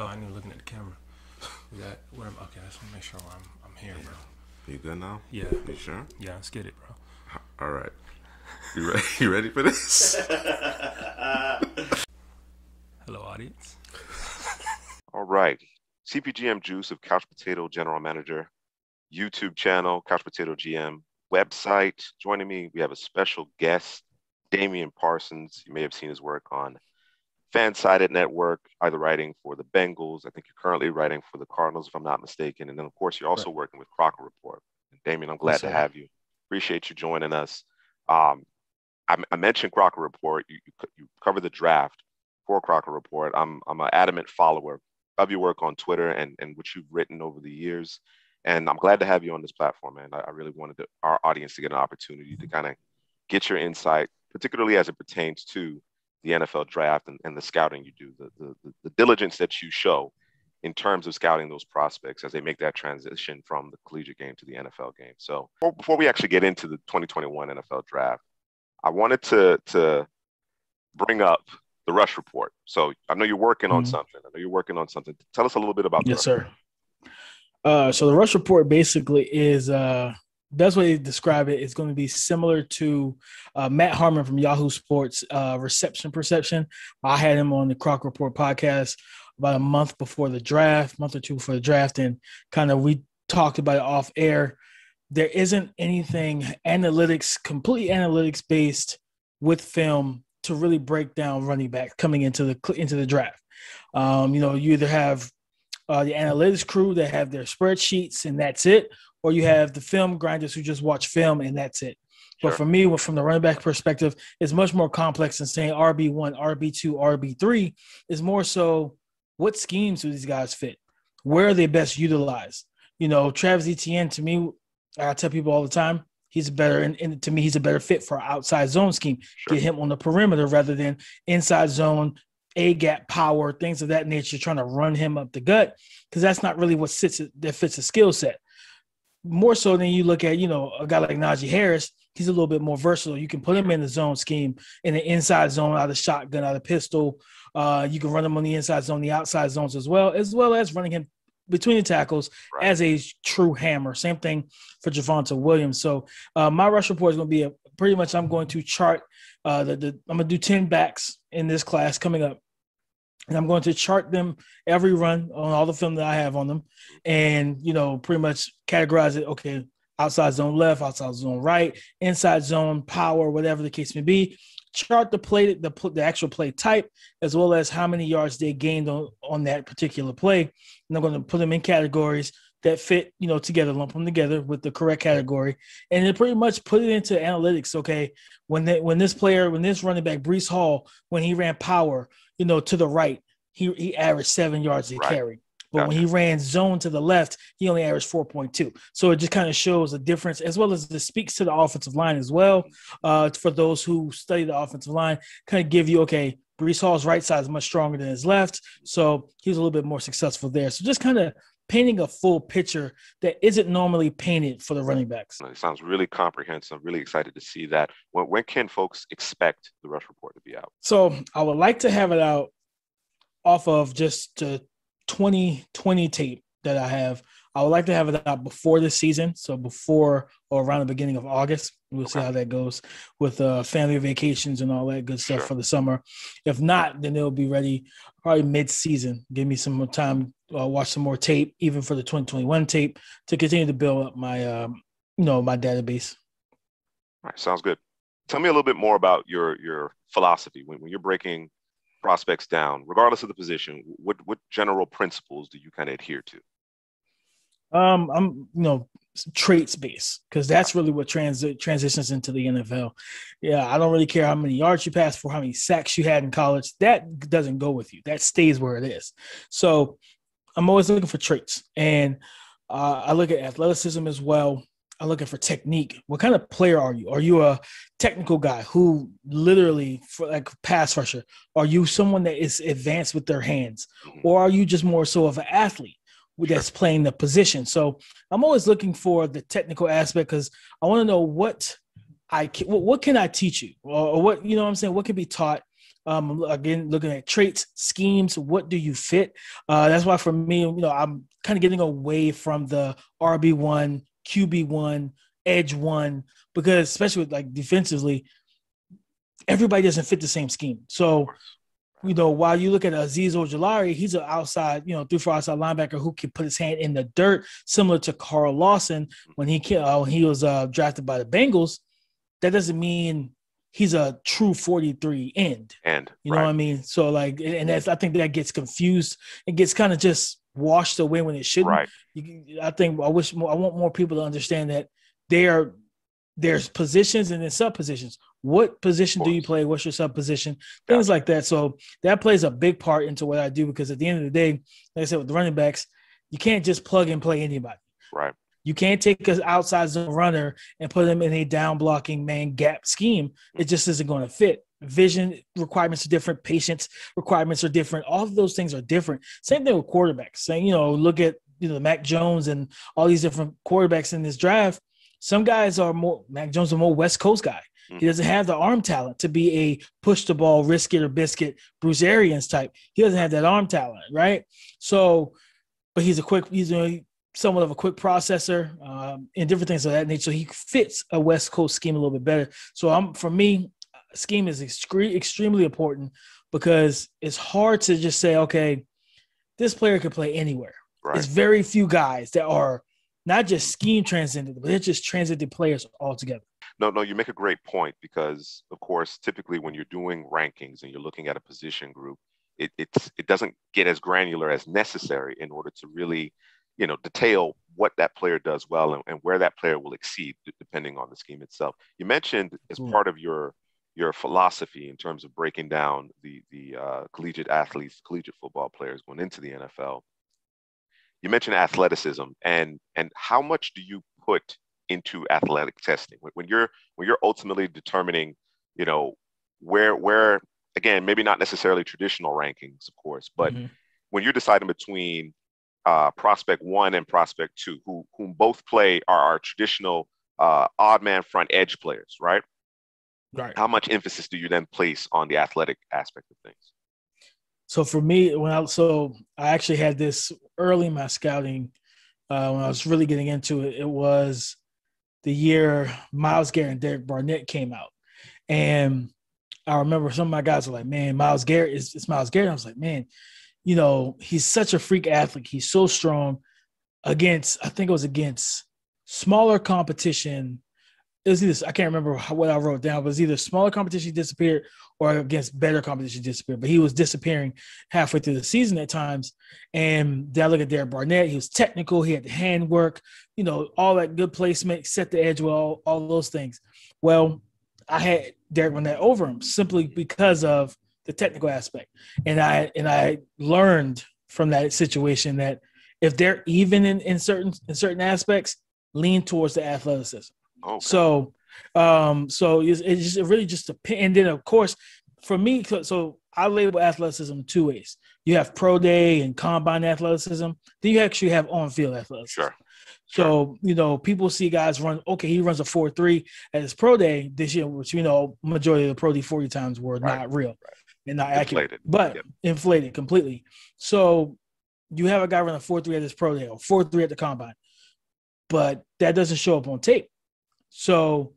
Oh, I knew looking at the camera. Is that what I'm? Okay, I just want to make sure I'm here, bro. You good now? Yeah. You sure? Yeah, let's get it, bro. All right. You ready? You ready for this? Hello, audience. All right. CPGM Juice of Couch Potato General Manager, YouTube channel, Couch Potato GM, website. Joining me, we have a special guest, Damian Parsons. You may have seen his work on Fan-Sided Network, either writing for the Bengals. I think you're currently writing for the Cardinals, if I'm not mistaken. And then, of course, you're also working with Crocker Report. And Damian, I'm glad to have you. Appreciate you joining us. I mentioned Crocker Report. You cover the draft for Crocker Report. I'm an adamant follower of your work on Twitter and what you've written over the years. And I'm glad to have you on this platform, man. I really wanted our audience to get an opportunity to kind of get your insight, particularly as it pertains to the NFL draft and the scouting you do, the diligence that you show in terms of scouting those prospects as they make that transition from the collegiate game to the NFL game. So before we actually get into the 2021 NFL draft, I wanted to bring up the Rush Report. So I know you're working on something. Tell us a little bit about that. Yes, sir. So the Rush Report basically is best way to describe it is going to be similar to Matt Harmon from Yahoo Sports, Reception Perception. I had him on the Croc Report podcast about a month or two before the draft, and kind of we talked about it off air. There isn't anything completely analytics based with film to really break down running back coming into the draft. You either have the analytics crew that have their spreadsheets and that's it, or you have the film grinders who just watch film and that's it. Sure. But for me, from the running back perspective, it's much more complex than saying RB1, RB2, RB3. Is more so what schemes do these guys fit? Where are they best utilized? Travis Etienne, to me, I tell people all the time, he's a better fit for an outside zone scheme. Sure. Get him on the perimeter rather than inside zone, A-gap power, things of that nature, trying to run him up the gut, because that's not really what fits a skill set. More so than you look at, a guy like Najee Harris, he's a little bit more versatile. You can put him in the zone scheme, in the inside zone, out of shotgun, out of pistol. You can run him on the inside zone, the outside zones as well as running him between the tackles as a true hammer. Same thing for DeVonta Williams. So my rush report is going to be pretty much I'm going to chart I'm going to do 10 backs in this class coming up. And I'm going to chart them every run on all the film that I have on them and, pretty much categorize it. Okay, outside zone left, outside zone right, inside zone, power, whatever the case may be. Chart the play, the actual play type, as well as how many yards they gained on that particular play. And I'm going to put them in categories that fit, together, lump them together with the correct category, and then pretty much put it into analytics. Okay, when this running back, Breece Hall, when he ran power, to the right, he averaged 7 yards a carry. But when he ran zone to the left, he only averaged 4.2. So it just kind of shows a difference, as well as it speaks to the offensive line as well. For those who study the offensive line, kind of give you, okay, Breece Hall's right side is much stronger than his left, so he's a little bit more successful there. So just kind of painting a full picture that isn't normally painted for the running backs. It sounds really comprehensive. I'm really excited to see that. When can folks expect the Rush Report to be out? So I would like to have it out off of just the 2020 tape that I have. I would like to have it out before this season, so before or around the beginning of August. We'll see how that goes with family vacations and all that good stuff for the summer. If not, then it'll be ready probably mid-season. Give me some more time, watch some more tape, even for the 2021 tape, to continue to build up my, my database. All right, sounds good. Tell me a little bit more about your philosophy when you're breaking prospects down, regardless of the position. What general principles do you kind of adhere to? I'm traits based, because that's really what transitions into the NFL. Yeah, I don't really care how many yards you pass for, how many sacks you had in college. That doesn't go with you. That stays where it is. So I'm always looking for traits, and I look at athleticism as well. I'm looking for technique. What kind of player are you? Are you a technical guy who literally, for like pass rusher? Are you someone that is advanced with their hands, or are you just more so of an athlete that's playing the position? So I'm always looking for the technical aspect, because I want to know what can I teach you, or what, what can be taught Again, looking at traits, schemes, what do you fit? That's why for me, I'm kind of getting away from the RB1, QB1, edge 1, because especially with like defensively, everybody doesn't fit the same scheme. So, while you look at Azeez Ojulari, he's an outside, 3-4 outside linebacker who can put his hand in the dirt, similar to Carl Lawson when he was drafted by the Bengals. That doesn't mean he's a true 43 end. You know what I mean? So and I think that gets confused. It gets kind of just washed away when it shouldn't. Right. I want more people to understand that there's positions and then sub positions. What position do you play? What's your sub position? Things like that. So that plays a big part into what I do, because at the end of the day, like I said, with the running backs, you can't just plug and play anybody. Right. You can't take an outside zone runner and put them in a down blocking man gap scheme. It just isn't going to fit. Vision requirements are different. Patience requirements are different. All of those things are different. Same thing with quarterbacks. Saying, look at Mac Jones and all these different quarterbacks in this draft. Some guys are more, Mac Jones is a more West Coast guy. He doesn't have the arm talent to be a push the ball, risk it or biscuit, Bruce Arians type. He doesn't have that arm talent, right? So, but he's somewhat of a quick processor and different things of that nature. So he fits a West Coast scheme a little bit better. So for me, scheme is extremely important, because it's hard to just say, okay, this player could play anywhere. Right. It's very few guys that are not just scheme transcendent, but they're just transcendent players altogether. No, you make a great point, because, of course, typically when you're doing rankings and you're looking at a position group, it doesn't get as granular as necessary in order to really, detail what that player does well and where that player will exceed depending on the scheme itself. You mentioned as part of your philosophy in terms of breaking down the collegiate athletes, collegiate football players going into the NFL. You mentioned athleticism, and how much do you put into athletic testing when you're ultimately determining, where again, maybe not necessarily traditional rankings, of course, but when you're deciding between prospect 1 and prospect 2, whom both play are our traditional odd man front edge players, right? Right. How much emphasis do you then place on the athletic aspect of things? So for me, I actually had this early in my scouting when I was really getting into it. It was the year Myles Garrett and Derek Barnett came out, and I remember some of my guys were like, "Man, Myles Garrett it's Myles Garrett." I was like, "Man, he's such a freak athlete. He's so strong." I think it was against smaller competition. It was either, I can't remember what I wrote down, but it was either smaller competition disappeared or against better competition disappeared. But he was disappearing halfway through the season at times. And then I look at Derek Barnett. He was technical. He had the handwork, all that good placement, set the edge well, all those things. Well, I had Derek Barnett over him simply because of the technical aspect. And I learned from that situation that if they're even in certain aspects, lean towards the athleticism. Okay. So it's really just depends. And then, of course, for me, so I label athleticism 2 ways. You have pro day and combine athleticism. Then you actually have on-field athleticism. Sure. So, people see guys run, okay, he runs a 4.3 at his pro day this year, which, majority of the pro day 40 times were not real and not accurate, but inflated completely. So you have a guy run a 4.3 at his pro day or 4.3 at the combine, but that doesn't show up on tape. So,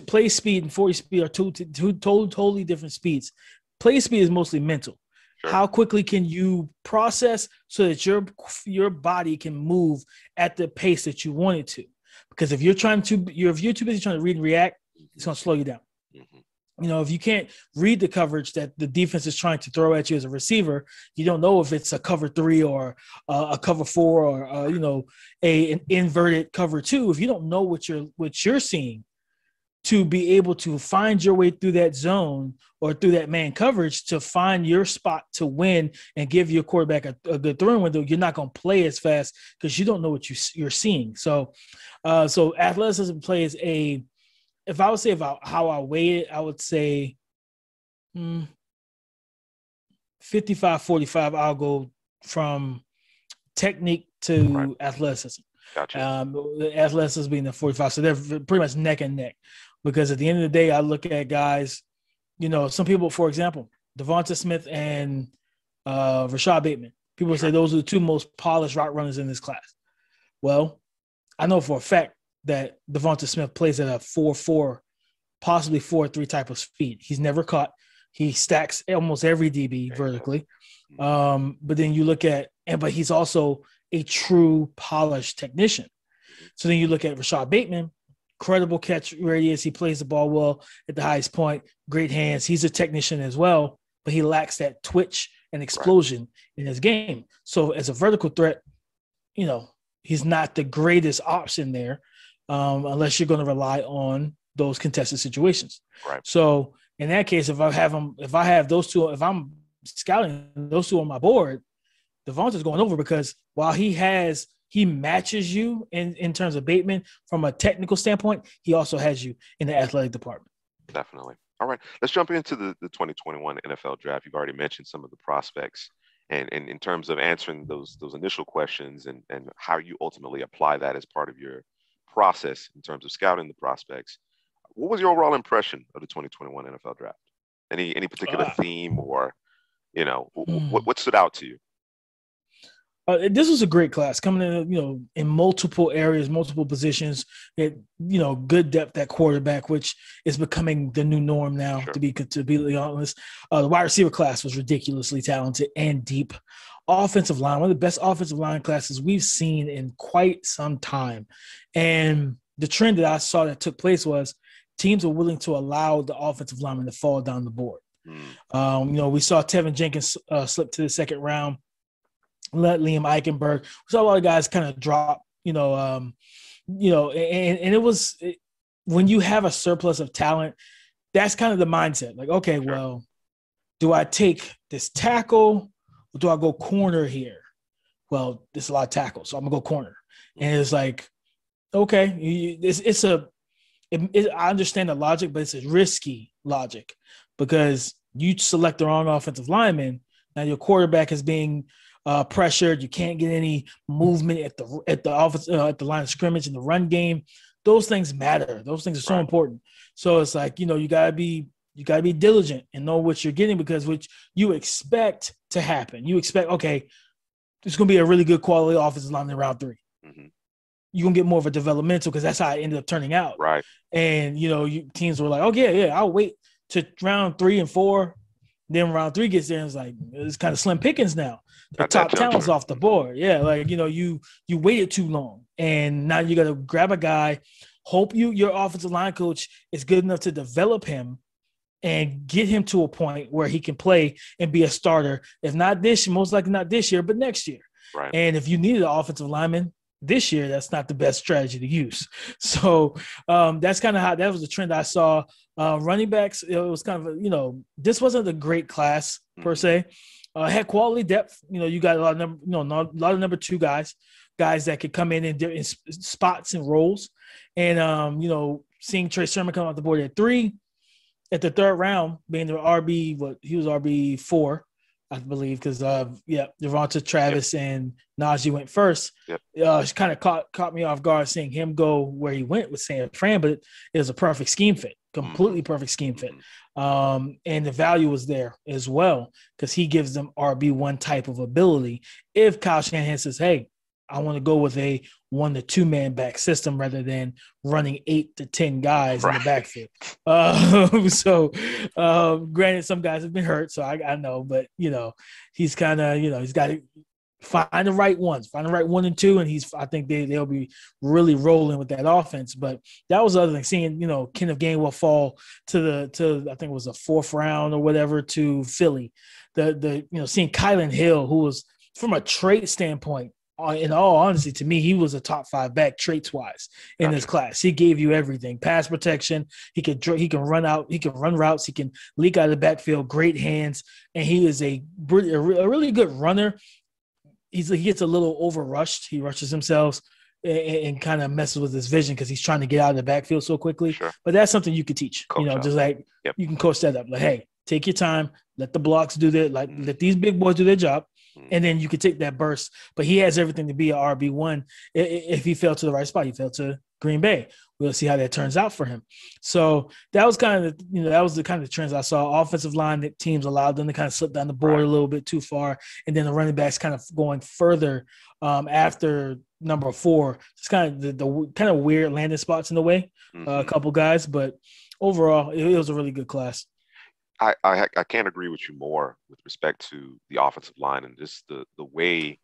play speed and 40 speed are two totally different speeds. Play speed is mostly mental. Sure. How quickly can you process so that your body can move at the pace that you want it to? Because if you're too busy trying to read and react, it's going to slow you down. Mm-hmm. If you can't read the coverage that the defense is trying to throw at you as a receiver, you don't know if it's a cover 3 or a cover 4 or an inverted cover 2. If you don't know what you're seeing, to be able to find your way through that zone or through that man coverage to find your spot to win and give your quarterback a good throwing window, you're not going to play as fast because you don't know what you're seeing. So athleticism plays if I would say about how I weigh it, I would say 55-45. I'll go from technique to athleticism. Gotcha. Athleticism being the 45. So they're pretty much neck and neck. Because at the end of the day, I look at guys, some people, for example, DeVonta Smith and Rashad Bateman. People say those are the two most polished route runners in this class. Well, I know for a fact that DeVonta Smith plays at a 4.4, possibly 4.3 type of speed. He's never caught. He stacks almost every DB vertically. But then you look at, but he's also a true polished technician. So then you look at Rashad Bateman, incredible catch radius. He plays the ball well at the highest point, great hands. He's a technician as well, but he lacks that twitch and explosion in his game. So as a vertical threat, he's not the greatest option there unless you're going to rely on those contested situations. Right. So in that case, if I'm scouting those two on my board, DeVonta's going over because while he matches you in terms of Bateman from a technical standpoint, he also has you in the athletic department. Definitely. All right, let's jump into the 2021 NFL draft. You've already mentioned some of the prospects, and in terms of answering those initial questions and how you ultimately apply that as part of your process in terms of scouting the prospects. What was your overall impression of the 2021 NFL draft? Any particular theme or what stood out to you? This was a great class coming in, in multiple areas, multiple positions. Good depth at quarterback, which is becoming the new norm now. Sure. To be honest, the wide receiver class was ridiculously talented and deep. Offensive line, one of the best offensive line classes we've seen in quite some time. And the trend that I saw that took place was teams were willing to allow the offensive lineman to fall down the board. We saw Tevin Jenkins slip to the second round. Let Liam Eichenberg. We saw a lot of guys kind of drop, and it was when you have a surplus of talent, that's kind of the mindset. Like, okay, well, do I take this tackle or do I go corner here? Well, there's a lot of tackles, so I'm gonna go corner. And it's like, okay, I understand the logic, but it's a risky logic because you select the wrong offensive lineman. Now your quarterback is being pressured. You can't get any movement at the line of scrimmage in the run game. Those things matter. Those things are so important. So it's like, you gotta be diligent and know what you're getting because what you expect to happen. You expect, okay, it's gonna be a really good quality offensive line in round 3. Mm-hmm. You're gonna get more of a developmental because that's how it ended up turning out. Right. And teams were like, oh yeah, I'll wait to round 3 and 4. Then round 3 gets there and it's kind of slim pickings now. The top talent's off the board. Yeah, you waited too long. And now you got to grab a guy, hope your offensive line coach is good enough to develop him and get him to a point where he can play and be a starter. If not this year, most likely not this year, but next year. Right. And if you needed an offensive lineman this year, that's not the best strategy to use. So that's kind of how that was the trend I saw. Running backs, it was kind of, this wasn't a great class per se. Had quality depth. You got a lot of number 2 guys that could come in spots and roles. And, seeing Trey Sermon come off the board at 3, at the 3rd round, being the RB, he was RB4, I believe, because DeVonta, Travis, and Najee went first. Yep. It kind of caught me off guard seeing him go where he went with San Fran, but it was a perfect scheme fit, completely perfect scheme fit. And the value was there as well because he gives them RB1 type of ability. If Kyle Shanahan says, hey, I want to go with a 1 to 2 man back system rather than running 8 to 10 guys in the backfield. Granted, some guys have been hurt, so I know, but he's kind of, he's got to find the right ones, find the right 1 and 2, and I think they'll be really rolling with that offense. But that was the other thing, seeing Kenneth Gainwell fall to I think it was a 4th round or whatever to Philly. Seeing Kylan Hill, who was from a trait standpoint. In all honesty, to me, he was a top 5 back traits-wise in this class. He gave you everything: pass protection. He can run out. He can run routes. He can leak out of the backfield. Great hands, and he is a really good runner. He gets a little overrushed. He rushes himself and kind of messes with his vision because he's trying to get out of the backfield so quickly. Sure. But that's something you could teach. You can coach that up. Like, hey, take your time. Let the blocks do that. Let these big boys do their job. And then you could take that burst. But he has everything to be an RB1 if he fell to the right spot. He fell to Green Bay. We'll see how that turns out for him. So that was kind of the kind of trends I saw. Offensive line that teams allowed them to kind of slip down the board a little bit too far, and then the running backs kind of going further after number 4. It's kind of the kind of weird landing spots in the way. A couple guys, but overall, it was a really good class. I can't agree with you more with respect to the offensive line and just the way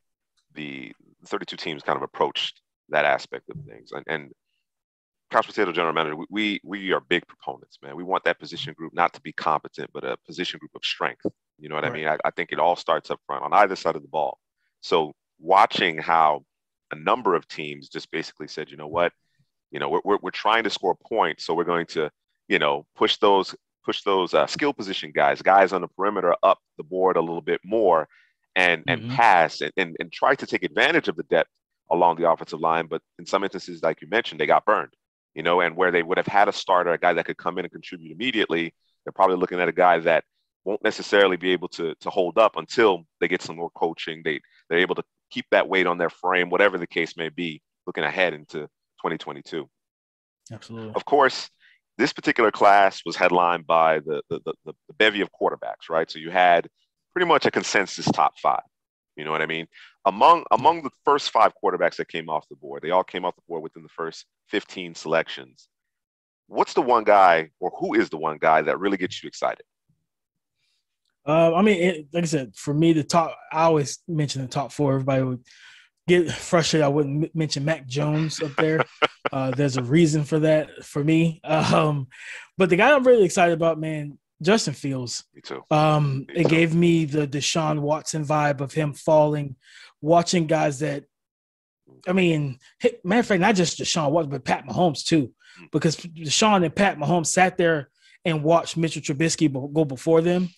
the 32 teams kind of approached that aspect of things. And Couch Potato General Manager, we are big proponents, man. We want that position group not to be competent, but a position group of strength. You know what I mean? I think it all starts up front on either side of the ball. So watching how a number of teams just basically said, you know what, we're trying to score points, so we're going to, push those skill position guys on the perimeter up the board a little bit more and pass and try to take advantage of the depth along the offensive line. But in some instances, like you mentioned, they got burned, and where they would have had a starter, a guy that could come in and contribute immediately, they're probably looking at a guy that won't necessarily be able to hold up until they get some more coaching. They're able to keep that weight on their frame, whatever the case may be, looking ahead into 2022. Absolutely. Of course, this particular class was headlined by the bevy of quarterbacks, right? So you had pretty much a consensus top 5. You know what I mean? Among the first 5 quarterbacks that came off the board, they all came off the board within the first 15 selections. What's the one guy, or who is the one guy that really gets you excited? Like I said, for me, I always mention the top 4. Everybody would get frustrated. I wouldn't mention Mac Jones up there. There's a reason for that for me. But the guy I'm really excited about, man, Justin Fields. Me too. It gave me the Deshaun Watson vibe of him falling, watching guys that, matter of fact, not just Deshaun Watson, but Pat Mahomes too, because Deshaun and Pat Mahomes sat there and watched Mitchell Trubisky go before them.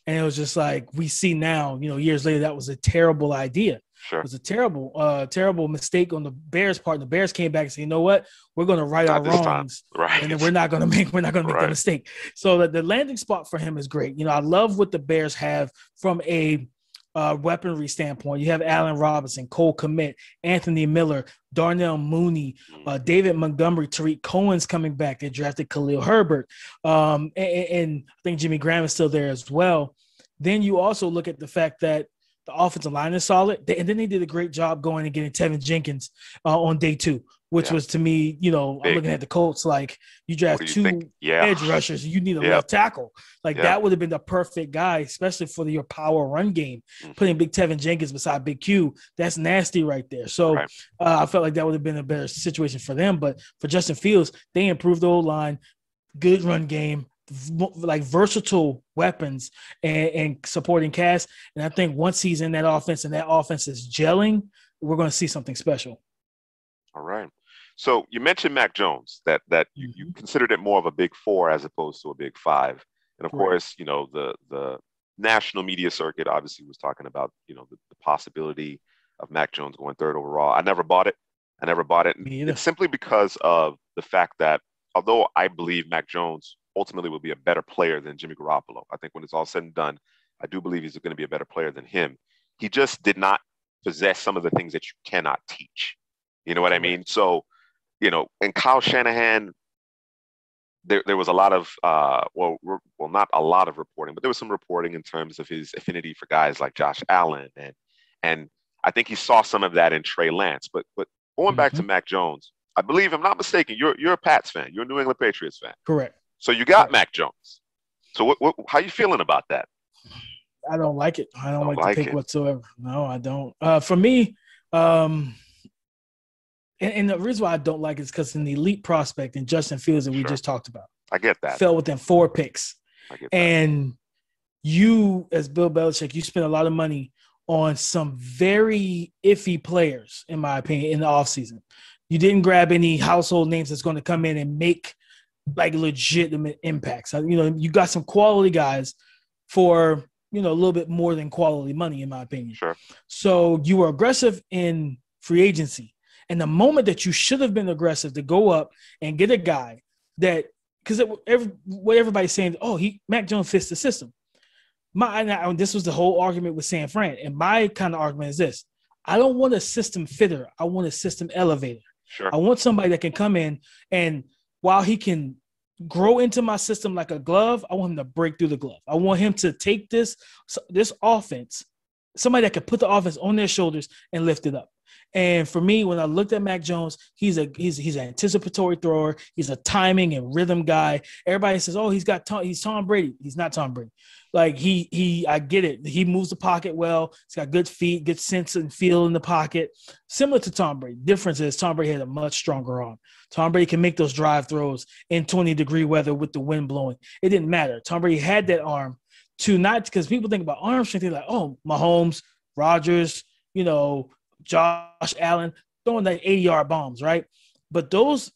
And it was just like, we see now, years later, that was a terrible idea. Sure. It was a terrible mistake on the Bears' part. The Bears came back and said, you know what? We're going to right our wrongs. Right. And then we're not going to make that mistake. So the landing spot for him is great. I love what the Bears have from a weaponry standpoint. You have Allen Robinson, Cole Kmet, Anthony Miller, Darnell Mooney, David Montgomery, Tariq Cohen's coming back. They drafted Khalil Herbert. And I think Jimmy Graham is still there as well. Then you also look at the fact that the offensive line is solid. And then they did a great job going and getting Tevin Jenkins on day 2, which was, to me, I'm looking at the Colts like, you draft 2 edge rushers, you need a left tackle. That would have been the perfect guy, especially for your power run game. Putting big Tevin Jenkins beside Big Q, that's nasty right there. So I felt like that would have been a better situation for them. But for Justin Fields, they improved the O-line, good run game, like versatile weapons and supporting cast. And I think once he's in that offense and that offense is gelling, we're going to see something special. All right. So you mentioned Mac Jones, that you considered it more of a big 4 as opposed to a big 5. And of course, the national media circuit obviously was talking about, the possibility of Mac Jones going 3rd overall. I never bought it. It's simply because of the fact that although I believe Mac Jones ultimately will be a better player than Jimmy Garoppolo, I think when it's all said and done, I do believe he's going to be a better player than him. He just did not possess some of the things that you cannot teach. You know what I mean? So, and Kyle Shanahan, there was a lot of, not a lot of reporting, but there was some reporting in terms of his affinity for guys like Josh Allen. And I think he saw some of that in Trey Lance. But going back to Mac Jones, I believe, if I'm not mistaken, you're a Pats fan. You're a New England Patriots fan. Correct. So you got Mac Jones. So how you feeling about that? I don't like it. I don't like the pick whatsoever. No, I don't. For me, and the reason why I don't like it is because an elite prospect in Justin Fields that we just talked about. I get that. Fell within 4 picks. I get that. And you, as Bill Belichick, you spent a lot of money on some very iffy players, in my opinion, in the offseason. You didn't grab any household names that's going to come in and make like legitimate impacts. You got some quality guys for, a little bit more than quality money, in my opinion. Sure. So you were aggressive in free agency. And the moment that you should have been aggressive to go up and get a guy that, because what everybody's saying, Mac Jones fits the system. This was the whole argument with San Fran. And my kind of argument is this: I don't want a system fitter. I want a system elevator. Sure. I want somebody that can come in and while he can grow into my system like a glove, I want him to break through the glove. I want him to take this offense, somebody that can put the offense on their shoulders and lift it up. And for me, when I looked at Mac Jones, he's an anticipatory thrower. He's a timing and rhythm guy. Everybody says, "Oh, he's Tom Brady." He's not Tom Brady. Like I get it. He moves the pocket well. He's got good feet, good sense and feel in the pocket. Similar to Tom Brady. Difference is Tom Brady had a much stronger arm. Tom Brady can make those drive throws in 20-degree weather with the wind blowing. It didn't matter. Tom Brady had that arm to not because people think about arm strength. They're like, "Oh, Mahomes, Rodgers, Josh Allen throwing like 80-yard bombs, right?" But those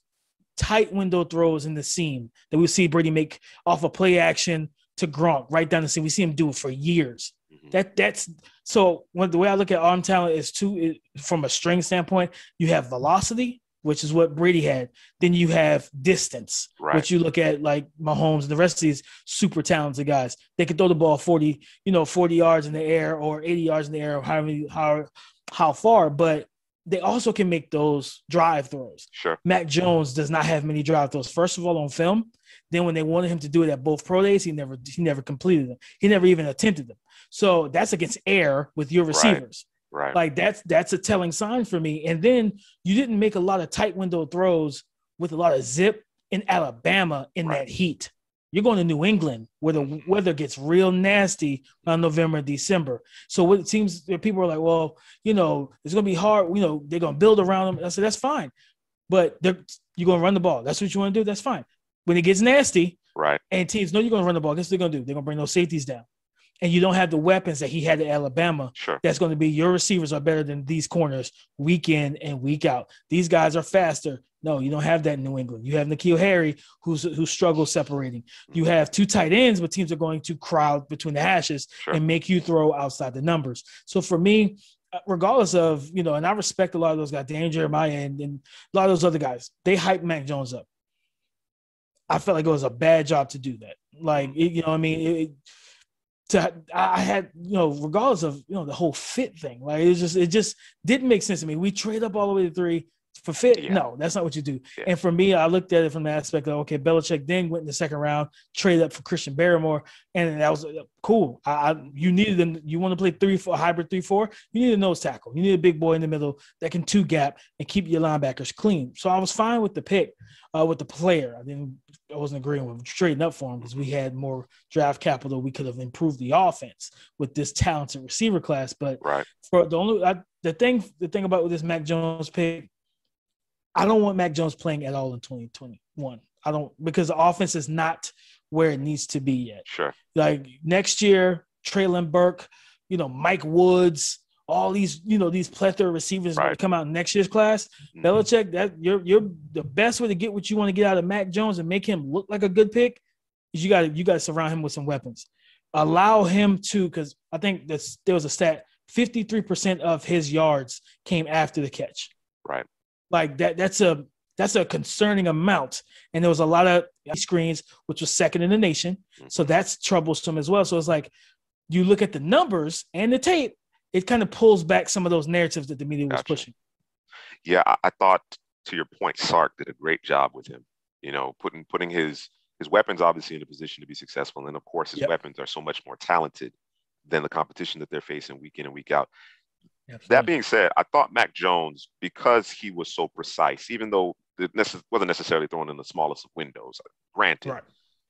tight window throws in the seam that we see Brady make off a play action to Gronk right down the seam, we see him do it for years. That's so. The way I look at arm talent is from a strength standpoint. You have velocity, which is what Brady had. Then you have distance, which you look at like Mahomes and the rest of these super talented guys. They can throw the ball 40 yards in the air or 80 yards in the air, or how far, but they also can make those drive throws. Sure. Mac Jones does not have many drive throws. First of all, on film. Then when they wanted him to do it at both pro days, he never completed them. He never even attempted them. So that's against air with your receivers. Right. Like that's a telling sign for me. And then you didn't make a lot of tight window throws with a lot of zip in Alabama in that heat. You're going to New England where the weather gets real nasty on November and December. So what it seems people are like, well, it's going to be hard. They're going to build around them. I said, that's fine. But you're going to run the ball. That's what you want to do. That's fine. When it gets nasty, and teams know you're going to run the ball, guess what they're going to do? They're going to bring those safeties down. And you don't have the weapons that he had at Alabama. Sure. That's going to be your receivers are better than these corners week in and week out. These guys are faster. No, you don't have that in New England. You have N'Keal Harry who struggles separating. You have two tight ends, but teams are going to crowd between the hashes and make you throw outside the numbers. So for me, regardless of, and I respect a lot of those guys, Dan Jeremiah and a lot of those other guys, they hype Mac Jones up. I felt like it was a bad job to do that. Like, I had, regardless of, the whole fit thing, like it just didn't make sense to me. We trade up all the way to 3 for fit. Yeah. No, that's not what you do. Yeah. And for me, I looked at it from the aspect of, okay, Belichick then went in the second round, traded up for Christian Barrymore. And that was cool. You needed them. You want to play 3-4, hybrid 3-4. You need a nose tackle. You need a big boy in the middle that can 2-gap and keep your linebackers clean. So I was fine with the pick, with the player. I wasn't agreeing with trading up for him because we had more draft capital. We could have improved the offense with this talented receiver class. But for the thing about this Mac Jones pick, I don't want Mac Jones playing at all in 2021. I don't, because the offense is not where it needs to be yet. Sure. Like next year, Traylon Burke, Mike Woods, all these, these plethora of receivers going to come out in next year's class. Mm-hmm. Belichick, that you're the best way to get what you want to get out of Mac Jones and make him look like a good pick is you got to surround him with some weapons. Allow him to, because I think there was a stat, 53% of his yards came after the catch. Right. Like that's a concerning amount. And there was a lot of screens, which was second in the nation. So that's troublesome as well. So it's like you look at the numbers and the tape, it kind of pulls back some of those narratives that the media was pushing. Yeah, I thought, to your point, Sark did a great job with him, putting his weapons obviously in a position to be successful. And of course, his weapons are so much more talented than the competition that they're facing week in and week out. Absolutely. That being said, I thought Mac Jones, because he was so precise, even though it wasn't necessarily thrown in the smallest of windows, granted,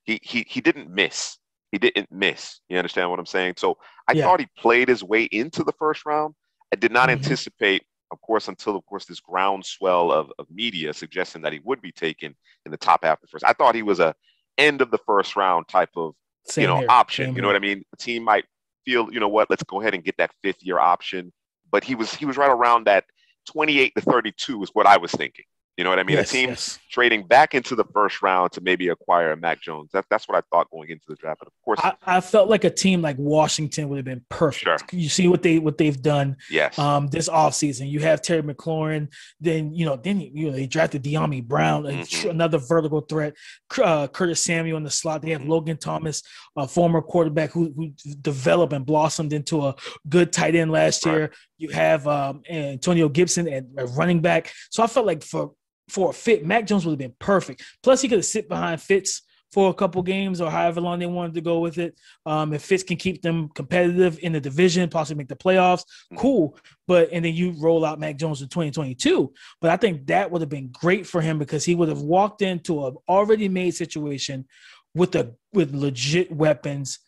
he didn't miss. He didn't miss. You understand what I'm saying? So I thought he played his way into the first round. I did not anticipate, until this groundswell of media suggesting that he would be taken in the top half of the first. I thought he was a end of the first round type of, option. Same what I mean? The team might feel, let's go ahead and get that 5th-year option. But he was right around that 28 to 32 is what I was thinking. You know what I mean? Yes, a team trading back into the first round to maybe acquire a Mac Jones. That's what I thought going into the draft. But of course, I felt like a team like Washington would have been perfect. Sure. You see what they've done. Yes. This offseason. You have Terry McLaurin. Then they drafted De'Ami Brown, another vertical threat. Curtis Samuel in the slot. They have Logan Thomas, a former quarterback who developed and blossomed into a good tight end last year. You have Antonio Gibson at running back. So I felt like for a fit, Mac Jones would have been perfect. Plus, he could have sit behind Fitz for a couple games or however long they wanted to go with it. If Fitz can keep them competitive in the division, possibly make the playoffs, cool. And then you roll out Mac Jones in 2022. But I think that would have been great for him because he would have walked into an already made situation with legit weapons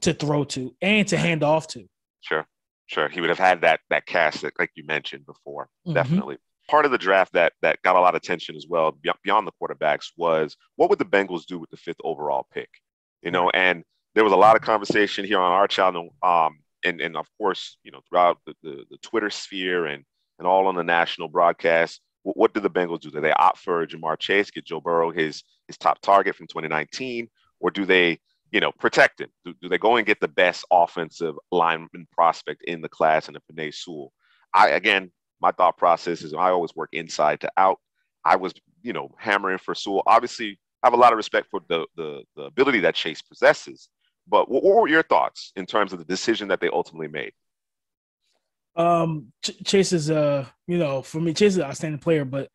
to throw to and to hand off to. Sure. He would have had that cast that, like you mentioned before, definitely. Part of the draft that got a lot of attention as well, beyond the quarterbacks, was what would the Bengals do with the 5th overall pick? And there was a lot of conversation here on our channel, and of course, throughout the Twitter sphere and all on the national broadcast. What did the Bengals do? Do they opt for Jamar Chase, get Joe Burrow his top target from 2019, or do they protect him? Do they go and get the best offensive lineman prospect in the class in Penei Sewell? My thought process is I always work inside to out. I was, hammering for Sewell. Obviously, I have a lot of respect for the ability that Chase possesses. But what were your thoughts in terms of the decision that they ultimately made? Chase is, for me, Chase is an outstanding player, but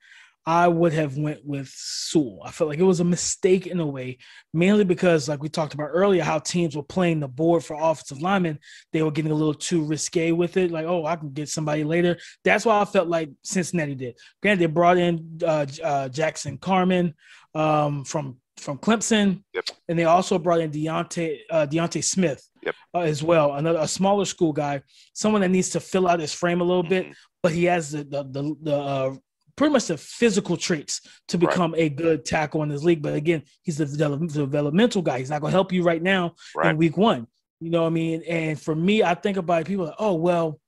I would have went with Sewell. I felt like it was a mistake in a way, mainly because, like we talked about earlier, how teams were playing the board for offensive linemen. They were getting a little too risque with it. Like, I can get somebody later. That's why I felt like Cincinnati did. Granted, they brought in Jackson Carman from Clemson, and they also brought in Deontay Smith as well, a smaller school guy, someone that needs to fill out his frame a little bit, but he has the pretty much the physical traits to become a good tackle in this league. But again, he's the developmental guy. He's not going to help you right now in week 1. You know what I mean? And for me, I think about it, people like, oh, well,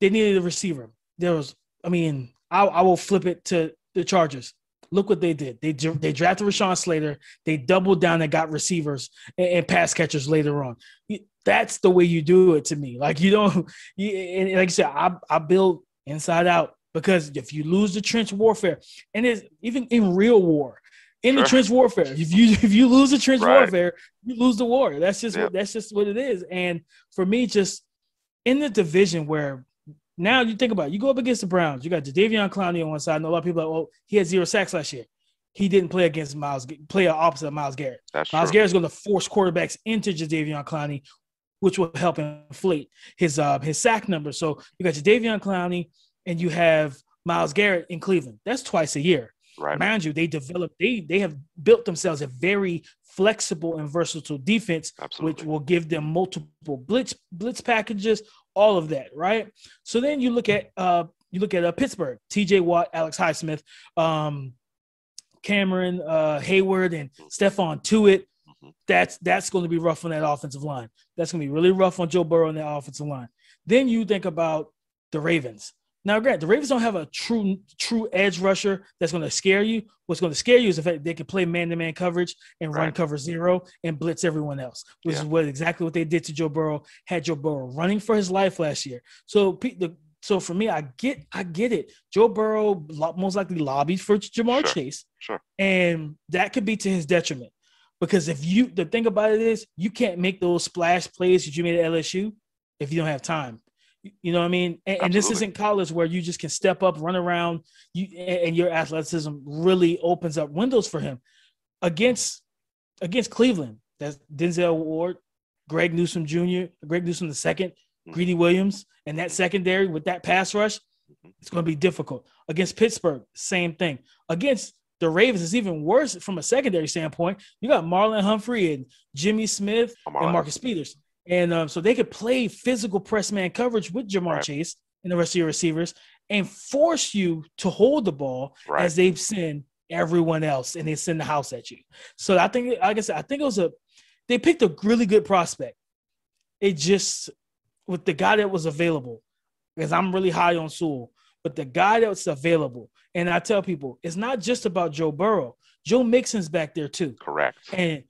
they needed a receiver. I will flip it to the Chargers. Look what they did. They drafted Rashawn Slater. They doubled down and got receivers and pass catchers later on. That's the way you do it to me. Like, and like I said, I build inside out. Because if you lose the trench warfare, and it's even in real war, the trench warfare, if you lose the trench warfare, you lose the war. That's just what it is. And for me, just in the division where now you think about it, you go up against the Browns, you got Jadeveon Clowney on one side, and a lot of people are like, he had 0 sacks last year. He didn't play against opposite of Myles Garrett. Myles Garrett's going to force quarterbacks into Jadeveon Clowney, which will help inflate his sack number. So you got Jadeveon Clowney, and you have Myles Garrett in Cleveland. That's twice a year. Right. Mind you, they have built themselves a very flexible and versatile defense, which will give them multiple blitz packages, all of that, right? So then you look at Pittsburgh, TJ Watt, Alex Highsmith, Cameron Hayward, and Stephon Tuitt. That's going to be rough on that offensive line. That's going to be really rough on Joe Burrow on that offensive line. Then you think about the Ravens. Now, granted, the Ravens don't have a true edge rusher that's going to scare you. What's going to scare you is the fact they can play man-to-man coverage and run cover 0 and blitz everyone else, which is exactly what they did to Joe Burrow, had Joe Burrow running for his life last year. So for me, I get it. Joe Burrow most likely lobbied for Jamar Chase, and that could be to his detriment. Because the thing about it is you can't make those splash plays that you made at LSU if you don't have time. You know what I mean? And this isn't college where you just can step up, run around, and your athleticism really opens up windows for him. Against Cleveland, that's Denzel Ward, Greg Newsome II, Greedy Williams, and that secondary with that pass rush, it's going to be difficult. Against Pittsburgh, same thing. Against the Ravens, it's even worse from a secondary standpoint. You got Marlon Humphrey and Jimmy Smith and Marcus Peters. And so they could play physical press man coverage with Jamar Chase and the rest of your receivers and force you to hold the ball as they send everyone else and they send the house at you. So I think, like I said, they picked a really good prospect. It just, with the guy that was available, because I'm really high on Sewell, but the guy that's available, and I tell people, it's not just about Joe Burrow. Joe Mixon's back there too. Correct. And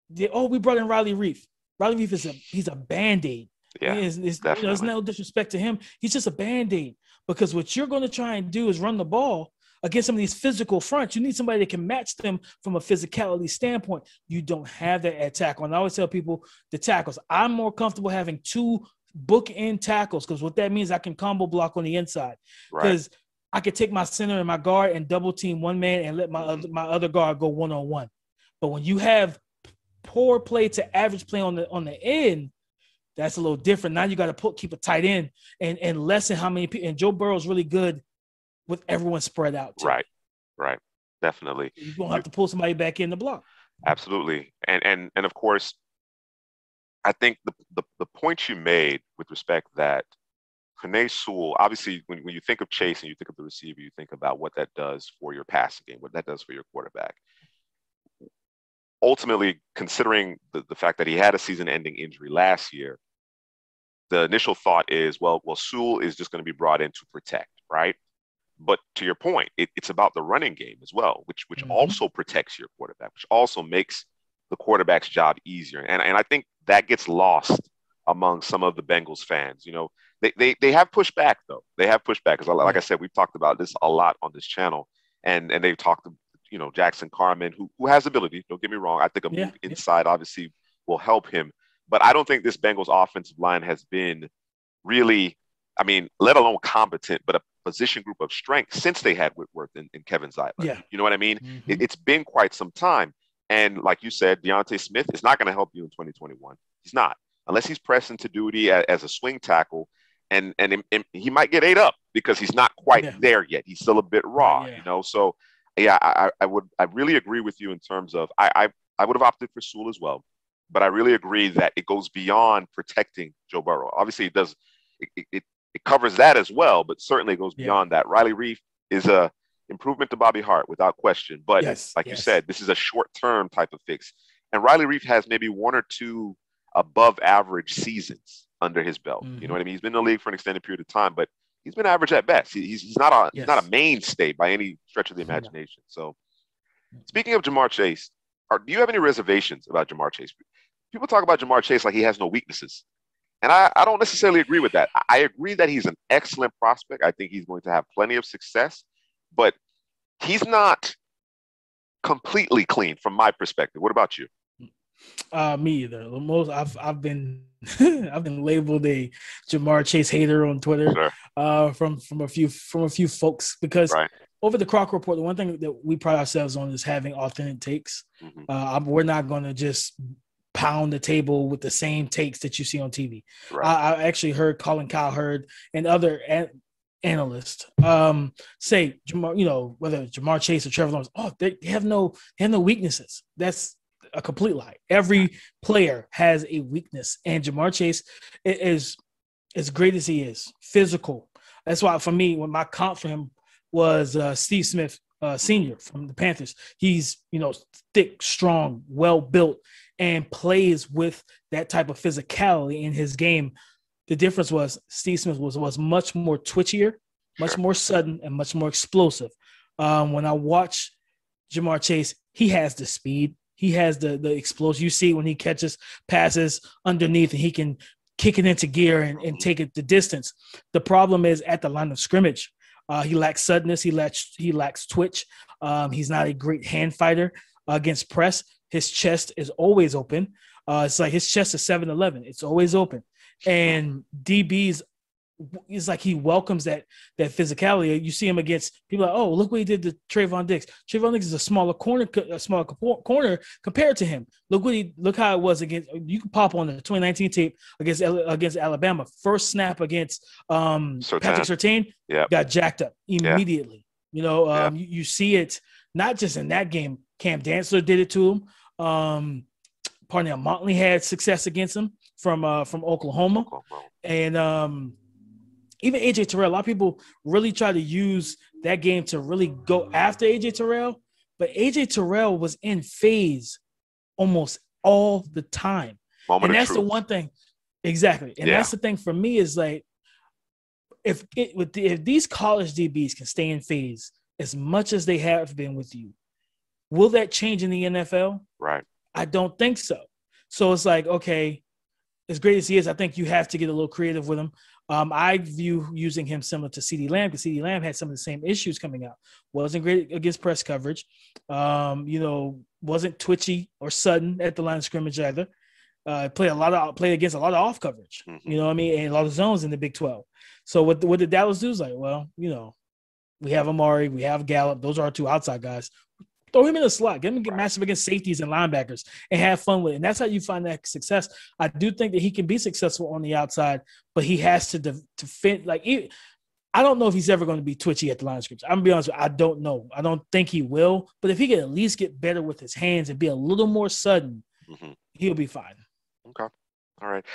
we brought in Riley Reif. Riley Reif he's a Band-Aid. Yeah, there's no disrespect to him. He's just a Band-Aid because what you're going to try and do is run the ball against some of these physical fronts. You need somebody that can match them from a physicality standpoint. You don't have that at tackle. And I always tell people the tackles, I'm more comfortable having 2 bookend tackles, because what that means, I can combo block on the inside. Because I could take my center and my guard and double team one man and let my other guard go one-on-one. But when you have poor play to average play on the end, that's a little different. Now you got to keep a tight end and lessen how many people. And Joe Burrow's really good with everyone spread out too. Right. Definitely. You won't have to pull somebody back in the block. Absolutely. And of course, I think the point you made with respect that Penei Sewell, obviously, when you think of Chase and you think of the receiver, you think about what that does for your passing game, what that does for your quarterback. Ultimately, considering the fact that he had a season-ending injury last year, the initial thought is, well, Sewell is just going to be brought in to protect, right? But to your point, it's about the running game as well, which also protects your quarterback, which also makes the quarterback's job easier. And I think that gets lost among some of the Bengals fans. You know, they have pushed back, though. They have pushed back because, like I said, we've talked about this a lot on this channel, and they've talked to, you know, Jackson Carman, who has ability. Don't get me wrong. I think a move inside obviously will help him. But I don't think this Bengals offensive line has been really, I mean, let alone competent, but a position group of strength since they had Whitworth and Kevin Zeitler. Yeah. You know what I mean? It's been quite some time. And like you said, Deontay Smith is not going to help you in 2021. He's not. Unless he's pressing to duty as a swing tackle. And he might get ate up because he's not quite there yet. He's still a bit raw, you know? So, yeah, I really agree with you in terms of I would have opted for Sewell as well. But I really agree that it goes beyond protecting Joe Burrow. Obviously, it does. It covers that as well, but certainly it goes beyond that. Riley Reef is a improvement to Bobby Hart without question. But you said, this is a short-term type of fix. And Riley Reef has maybe one or two above-average seasons under his belt. You know what I mean? He's been in the league for an extended period of time, but he's been average at best. He's not a mainstay by any stretch of the imagination. So, speaking of Ja'Marr Chase, do you have any reservations about Ja'Marr Chase? People talk about Ja'Marr Chase like he has no weaknesses. And I don't necessarily agree with that. I agree that he's an excellent prospect. I think he's going to have plenty of success, but he's not completely clean from my perspective. What about you? Me either. I've been I've been labeled a Ja'Marr Chase hater on Twitter from a few folks because over the Croc Report, the one thing that we pride ourselves on is having authentic takes. We're not going to just pound the table with the same takes that you see on TV. I actually heard Colin Cowherd and other analysts say, you know, whether Ja'Marr Chase or Trevor Lawrence, they have no weaknesses. That's a complete lie. Every player has a weakness, and Ja'Marr Chase is as great as he is, physical. That's why for me, when my comp for him was Steve Smith Sr. from the Panthers. He's, you know, thick, strong, well built, and plays with that type of physicality in his game. The difference was Steve Smith was much more twitchier, much more sudden, and much more explosive. When I watch Ja'Marr Chase, he has the speed. He has the explosion. You see when he catches passes underneath and he can kick it into gear and take it the distance. The problem is at the line of scrimmage. He lacks suddenness. He lacks twitch. He's not a great hand fighter against press. His chest is always open. It's like his chest is 7-Eleven. It's always open. And DBs, it's like he welcomes that physicality. You see him against people like, oh, look what he did to Trayvon Diggs. Trayvon Diggs is a smaller corner compared to him. Look how it was against. You can pop on the 2019 tape against Alabama. First snap against Patrick Surtain, got jacked up immediately. You know, you see it not just in that game. Cam Dantzler did it to him. Parnell Motley had success against him from Oklahoma. And even AJ Terrell, a lot of people really try to use that game to really go after AJ Terrell, but AJ Terrell was in phase almost all the time. And that's the one thing. Exactly. And that's the thing for me is like, if these college DBs can stay in phase as much as they have been with you, will that change in the NFL? Right. I don't think so. So it's like, okay, as great as he is, I think you have to get a little creative with him. I view using him similar to CeeDee Lamb because CeeDee Lamb had some of the same issues coming out. Wasn't great against press coverage. Wasn't twitchy or sudden at the line of scrimmage either. Played against a lot of off coverage. Mm-hmm. You know what I mean? And a lot of zones in the Big 12. So what did Dallas do? Is like, well, we have Amari, we have Gallup. Those are our 2 outside guys. Throw him in the slot. Get him to get matchup against safeties and linebackers and have fun with it. And that's how you find that success. I do think that he can be successful on the outside, but he has to fit. Like, I don't know if he's ever going to be twitchy at the line of scrimmage. I'm going to be honest with you. I don't know. I don't think he will. But if he can at least get better with his hands and be a little more sudden, he'll be fine. Okay. All right.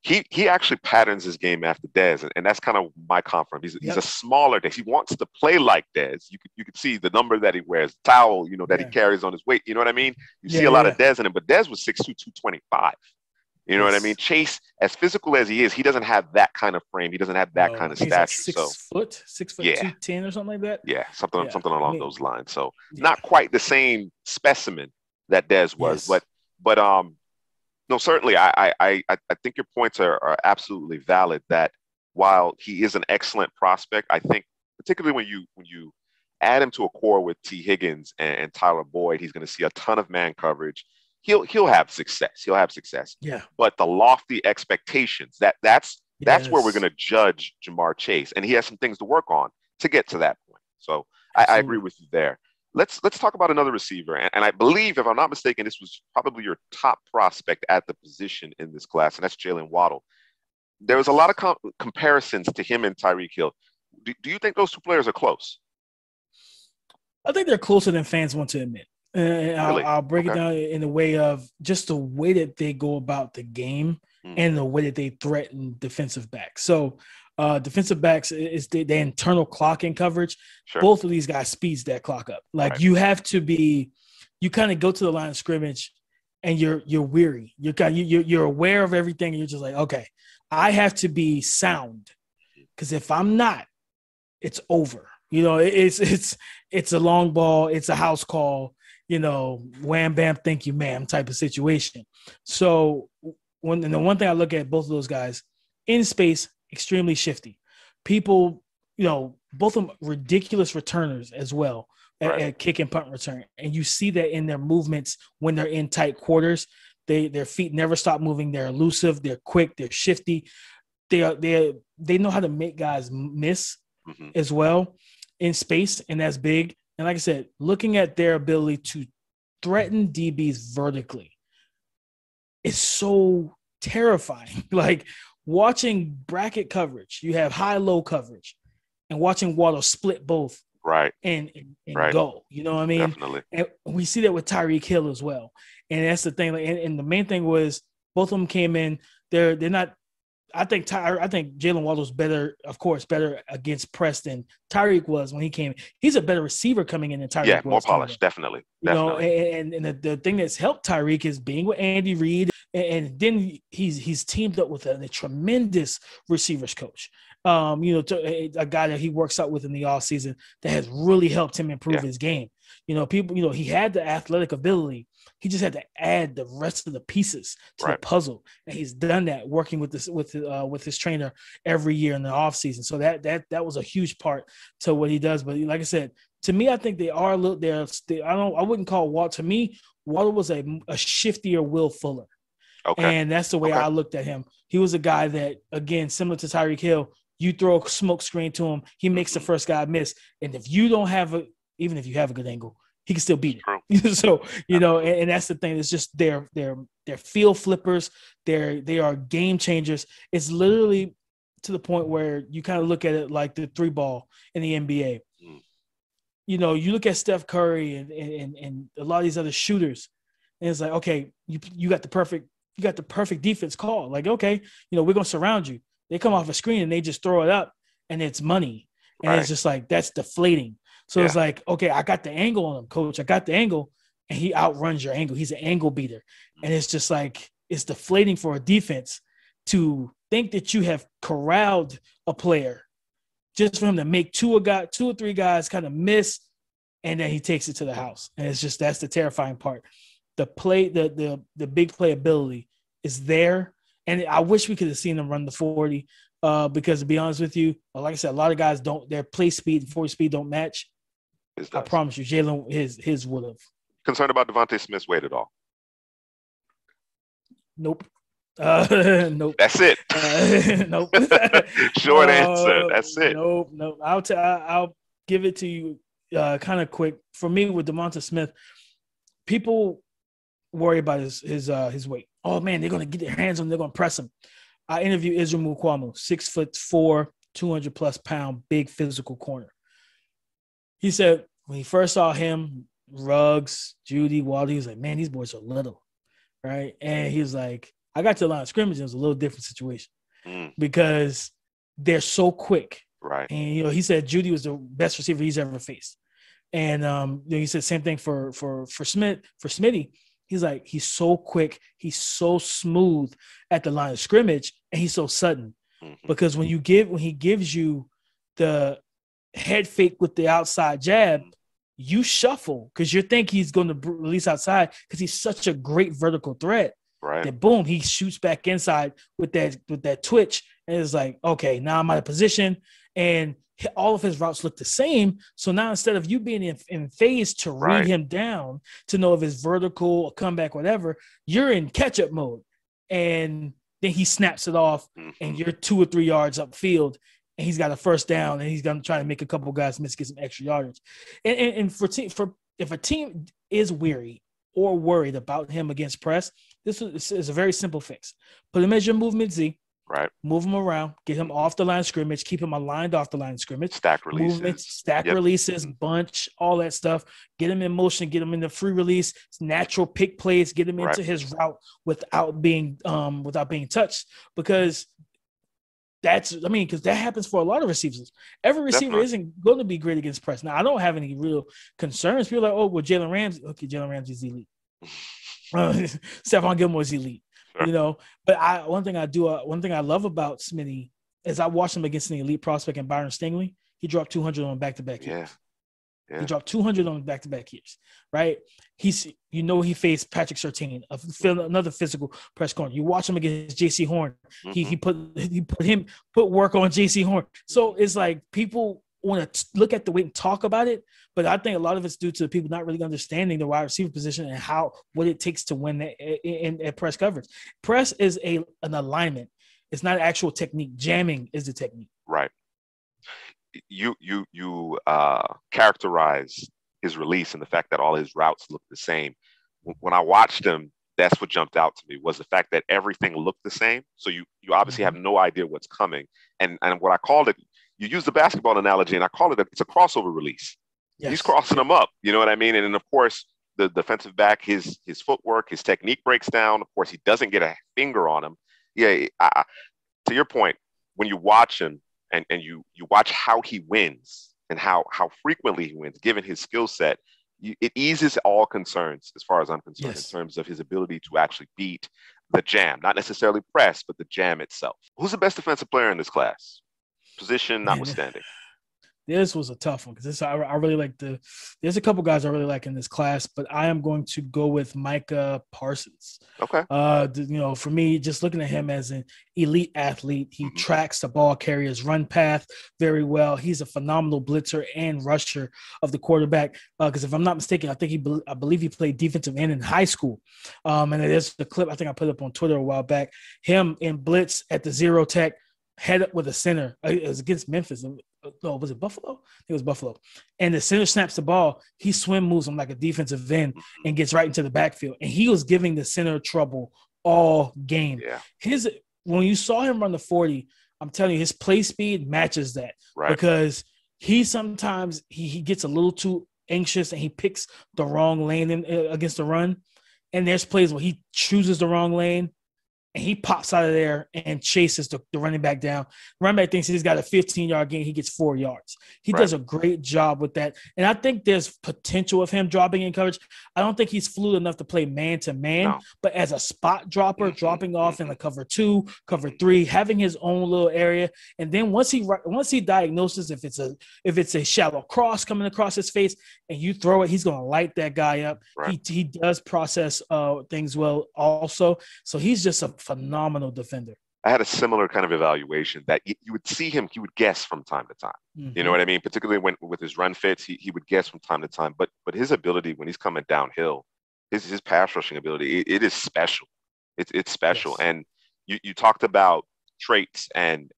He actually patterns his game after Dez, and that's kind of my confidence. He's a smaller Dez. He wants to play like Dez. You can see the number that he wears, the towel, that he carries on his weight. You know what I mean? You see a lot of Dez in him, but Dez was 6'2", 225. You know what I mean? Chase, as physical as he is, he doesn't have that kind of frame. He doesn't have that kind of stature. Like 6 foot 210 or something like that. Yeah, something along those lines. So not quite the same specimen that Dez was, but no, certainly, I think your points are absolutely valid. That while he is an excellent prospect, I think particularly when you add him to a core with T. Higgins and Tyler Boyd, he's going to see a ton of man coverage. He'll have success. Yeah. But the lofty expectations that's where we're going to judge Jamar Chase, and he has some things to work on to get to that point. So I agree with you there. Let's talk about another receiver. And I believe, if I'm not mistaken, this was probably your top prospect at the position in this class, and that's Jaylen Waddle. There was a lot of comparisons to him and Tyreek Hill. Do you think those 2 players are close? I think they're closer than fans want to admit. Really? I'll break it down in the way of just the way that they go about the game and the way that they threaten defensive backs. So defensive backs is the internal clocking coverage. Sure. Both of these guys speeds that clock up. Like you have to be, you kind of go to the line of scrimmage and you're weary. You're aware of everything. And you're just like, okay, I have to be sound, because if I'm not, it's over. It's a long ball. It's a house call. Wham, bam, thank you, ma'am type of situation. So the one thing I look at both of those guys in space, extremely shifty. People, both of them ridiculous returners as well at kick and punt return. And you see that in their movements when they're in tight quarters. Their feet never stop moving. They're elusive. They're quick. They're shifty. They know how to make guys miss as well in space, and that's big. And like I said, looking at their ability to threaten DBs vertically is so terrifying. Like watching bracket coverage, you have high-low coverage, and watching Waddle split both and go. You know what I mean? Definitely. And we see that with Tyreek Hill as well. And that's the thing. And the main thing was both of them came in. They're not. I think Jaylen Waddle's better, of course, better against press than Tyreek was when he came. He's a better receiver coming in than Tyreek was. Yeah, more polished, definitely. And the thing that's helped Tyreek is being with Andy Reid, and then he's teamed up with a tremendous receivers coach. A guy that he works out with in the offseason that has really helped him improve his game. He had the athletic ability. He just had to add the rest of the pieces to the puzzle, and he's done that working with his trainer every year in the offseason. So that was a huge part to what he does. But like I said, to me, I think they are a little. I wouldn't call Waddle. To me, Waddle was a shiftier Will Fuller. Okay. And that's the way I looked at him. He was a guy that, again, similar to Tyreek Hill, you throw a smoke screen to him, he makes the first guy miss. And if you don't have even if you have a good angle, he can still beat it. So, and that's the thing. It's just they're field flippers. They are game changers. It's literally to the point where you kind of look at it like the 3-ball in the NBA. You look at Steph Curry and a lot of these other shooters, and it's like, okay, you got the perfect defense call. Like, okay, we're going to surround you. They come off a screen and they just throw it up, and it's money. And it's just like, that's deflating. So it's like, okay, I got the angle on him, coach. I got the angle, and he outruns your angle. He's an angle beater. And it's just like, it's deflating for a defense to think that you have corralled a player just for him to make two or three guys kind of miss, and then he takes it to the house. And it's just, that's the terrifying part. The play, the big playability is there. And I wish we could have seen them run the 40 because, to be honest with you, like I said, a lot of guys their play speed and 40 speed don't match. I promise you, Jaylen, his would have. Concerned about DeVonta Smith's weight at all? Nope. Nope. That's it. Nope. Short answer. That's it. Nope. I'll give it to you kind of quick. For me, with DeVonta Smith, people worry about his weight. Oh man, they're gonna get their hands on him, they're gonna press him. I interviewed Israel Mukuamu, 6'4", 200+ pound, big physical corner. He said when he first saw him, Ruggs, Judy, Waddle, he was like, man, these boys are little, right? And he was like, I got to the line of scrimmage, it was a little different situation because they're so quick. Right. And, he said Judy was the best receiver he's ever faced. And he said same thing for Smitty. He's like, he's so quick, he's so smooth at the line of scrimmage, and he's so sudden. Because when he gives you the head fake with the outside jab, you shuffle because you think he's going to release outside because he's such a great vertical threat. Right. That boom, he shoots back inside with that twitch, and it's like, okay, now I'm out of position, and all of his routes look the same. So now instead of you being in phase to read him down to know if it's vertical or comeback, whatever, you're in catch-up mode. And then he snaps it off and you're 2 or 3 yards upfield and he's got a first down and he's going to try to make a couple guys miss, get some extra yardage. And for if a team is weary or worried about him against press, this is a very simple fix. Put him as your movement Z. Right. Move him around, get him off the line of scrimmage, keep him aligned off the line of scrimmage. Stack releases. Movement, releases, bunch, all that stuff. Get him in motion, get him in the free release, natural pick plays, get him into his route without being touched. Because because that happens for a lot of receivers. Every receiver isn't going to be great against press. Now, I don't have any real concerns. People are like, oh, well, Jalen Ramsey. Okay, Jalen Ramsey's elite. Stephon Gilmore's elite. But one thing I love about Smitty is I watched him against an elite prospect in Byron Stingley. He dropped 200 on back-to-back years. Yeah. He dropped 200 on back-to-back years, right? He faced Patrick Surtain, another physical press corner. You watch him against J.C. Horn. He put work on J.C. Horn. So it's like people want to look at the weight and talk about it, but I think a lot of it's due to people not really understanding the wide receiver position and what it takes to win in press coverage. Press is an alignment. It's not actual technique. Jamming is the technique. Right. You characterize his release and the fact that all his routes look the same. When I watched him, that's what jumped out to me was the fact that everything looked the same. So you obviously have no idea what's coming. And what I called it, you use the basketball analogy, and I call it it's a crossover release. Yes. He's crossing them up. You know what I mean? And then, of course, the defensive back, his footwork, his technique breaks down. Of course, he doesn't get a finger on him. Yeah, to your point, when you watch him and you watch how he wins and how frequently he wins, given his skill set, it eases all concerns as far as I'm concerned in terms of his ability to actually beat the jam. Not necessarily press, but the jam itself. Who's the best defensive player in this class? Position notwithstanding. This was a tough one because I really like there's a couple guys I really like in this class, but I am going to go with Micah Parsons. Okay. For me, just looking at him as an elite athlete, he tracks the ball carrier's run path very well. He's a phenomenal blitzer and rusher of the quarterback. Because if I'm not mistaken, I believe he played defensive end in high school. And there's the clip I think I put up on Twitter a while back. Him in blitz at the zero tech, head up with a center. It was against Memphis. No, was it Buffalo? It was Buffalo. And the center snaps the ball. He swim moves him like a defensive end and gets right into the backfield. And he was giving the center trouble all game. Yeah. When you saw him run the 40, I'm telling you, his play speed matches that. Right. Because he sometimes he gets a little too anxious and he picks the wrong lane against the run. And there's plays where he chooses the wrong lane and he pops out of there and chases the running back down. Running back thinks he's got a 15-yard gain. He gets 4 yards. He does a great job with that. And I think there's potential of him dropping in coverage. I don't think he's fluid enough to play man-to-man, but as a spot dropper, dropping off in a cover 2, cover 3, having his own little area. And then once he diagnoses if it's a shallow cross coming across his face and you throw it, he's going to light that guy up. Right. He does process things well also. So he's just a phenomenal defender. I had a similar kind of evaluation that you would see him, he would guess from time to time. Mm-hmm. You know what I mean? Particularly with his run fits, he would guess from time to time. But his ability when he's coming downhill, his pass rushing ability, it is special. It's special. Yes. And you talked about traits and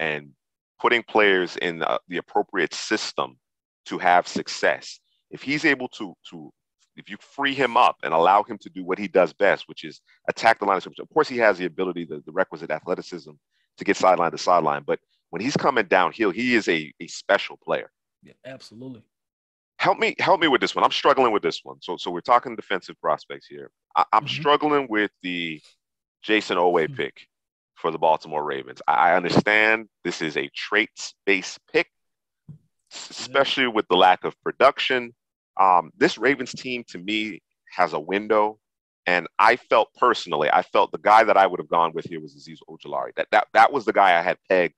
putting players in the appropriate system to have success. If he's able to if you free him up and allow him to do what he does best, which is attack the line of scrimmage. Of course, he has the ability, the requisite athleticism to get sideline to sideline. But when he's coming downhill, he is a special player. Yeah, absolutely. Help me with this one. I'm struggling with this one. So we're talking defensive prospects here. I'm struggling with the Jayson Oweh pick for the Baltimore Ravens. I understand this is a traits-based pick, especially with the lack of production. This Ravens team, to me, has a window. And I felt the guy that I would have gone with here was Azeez Ojulari. That was the guy I had pegged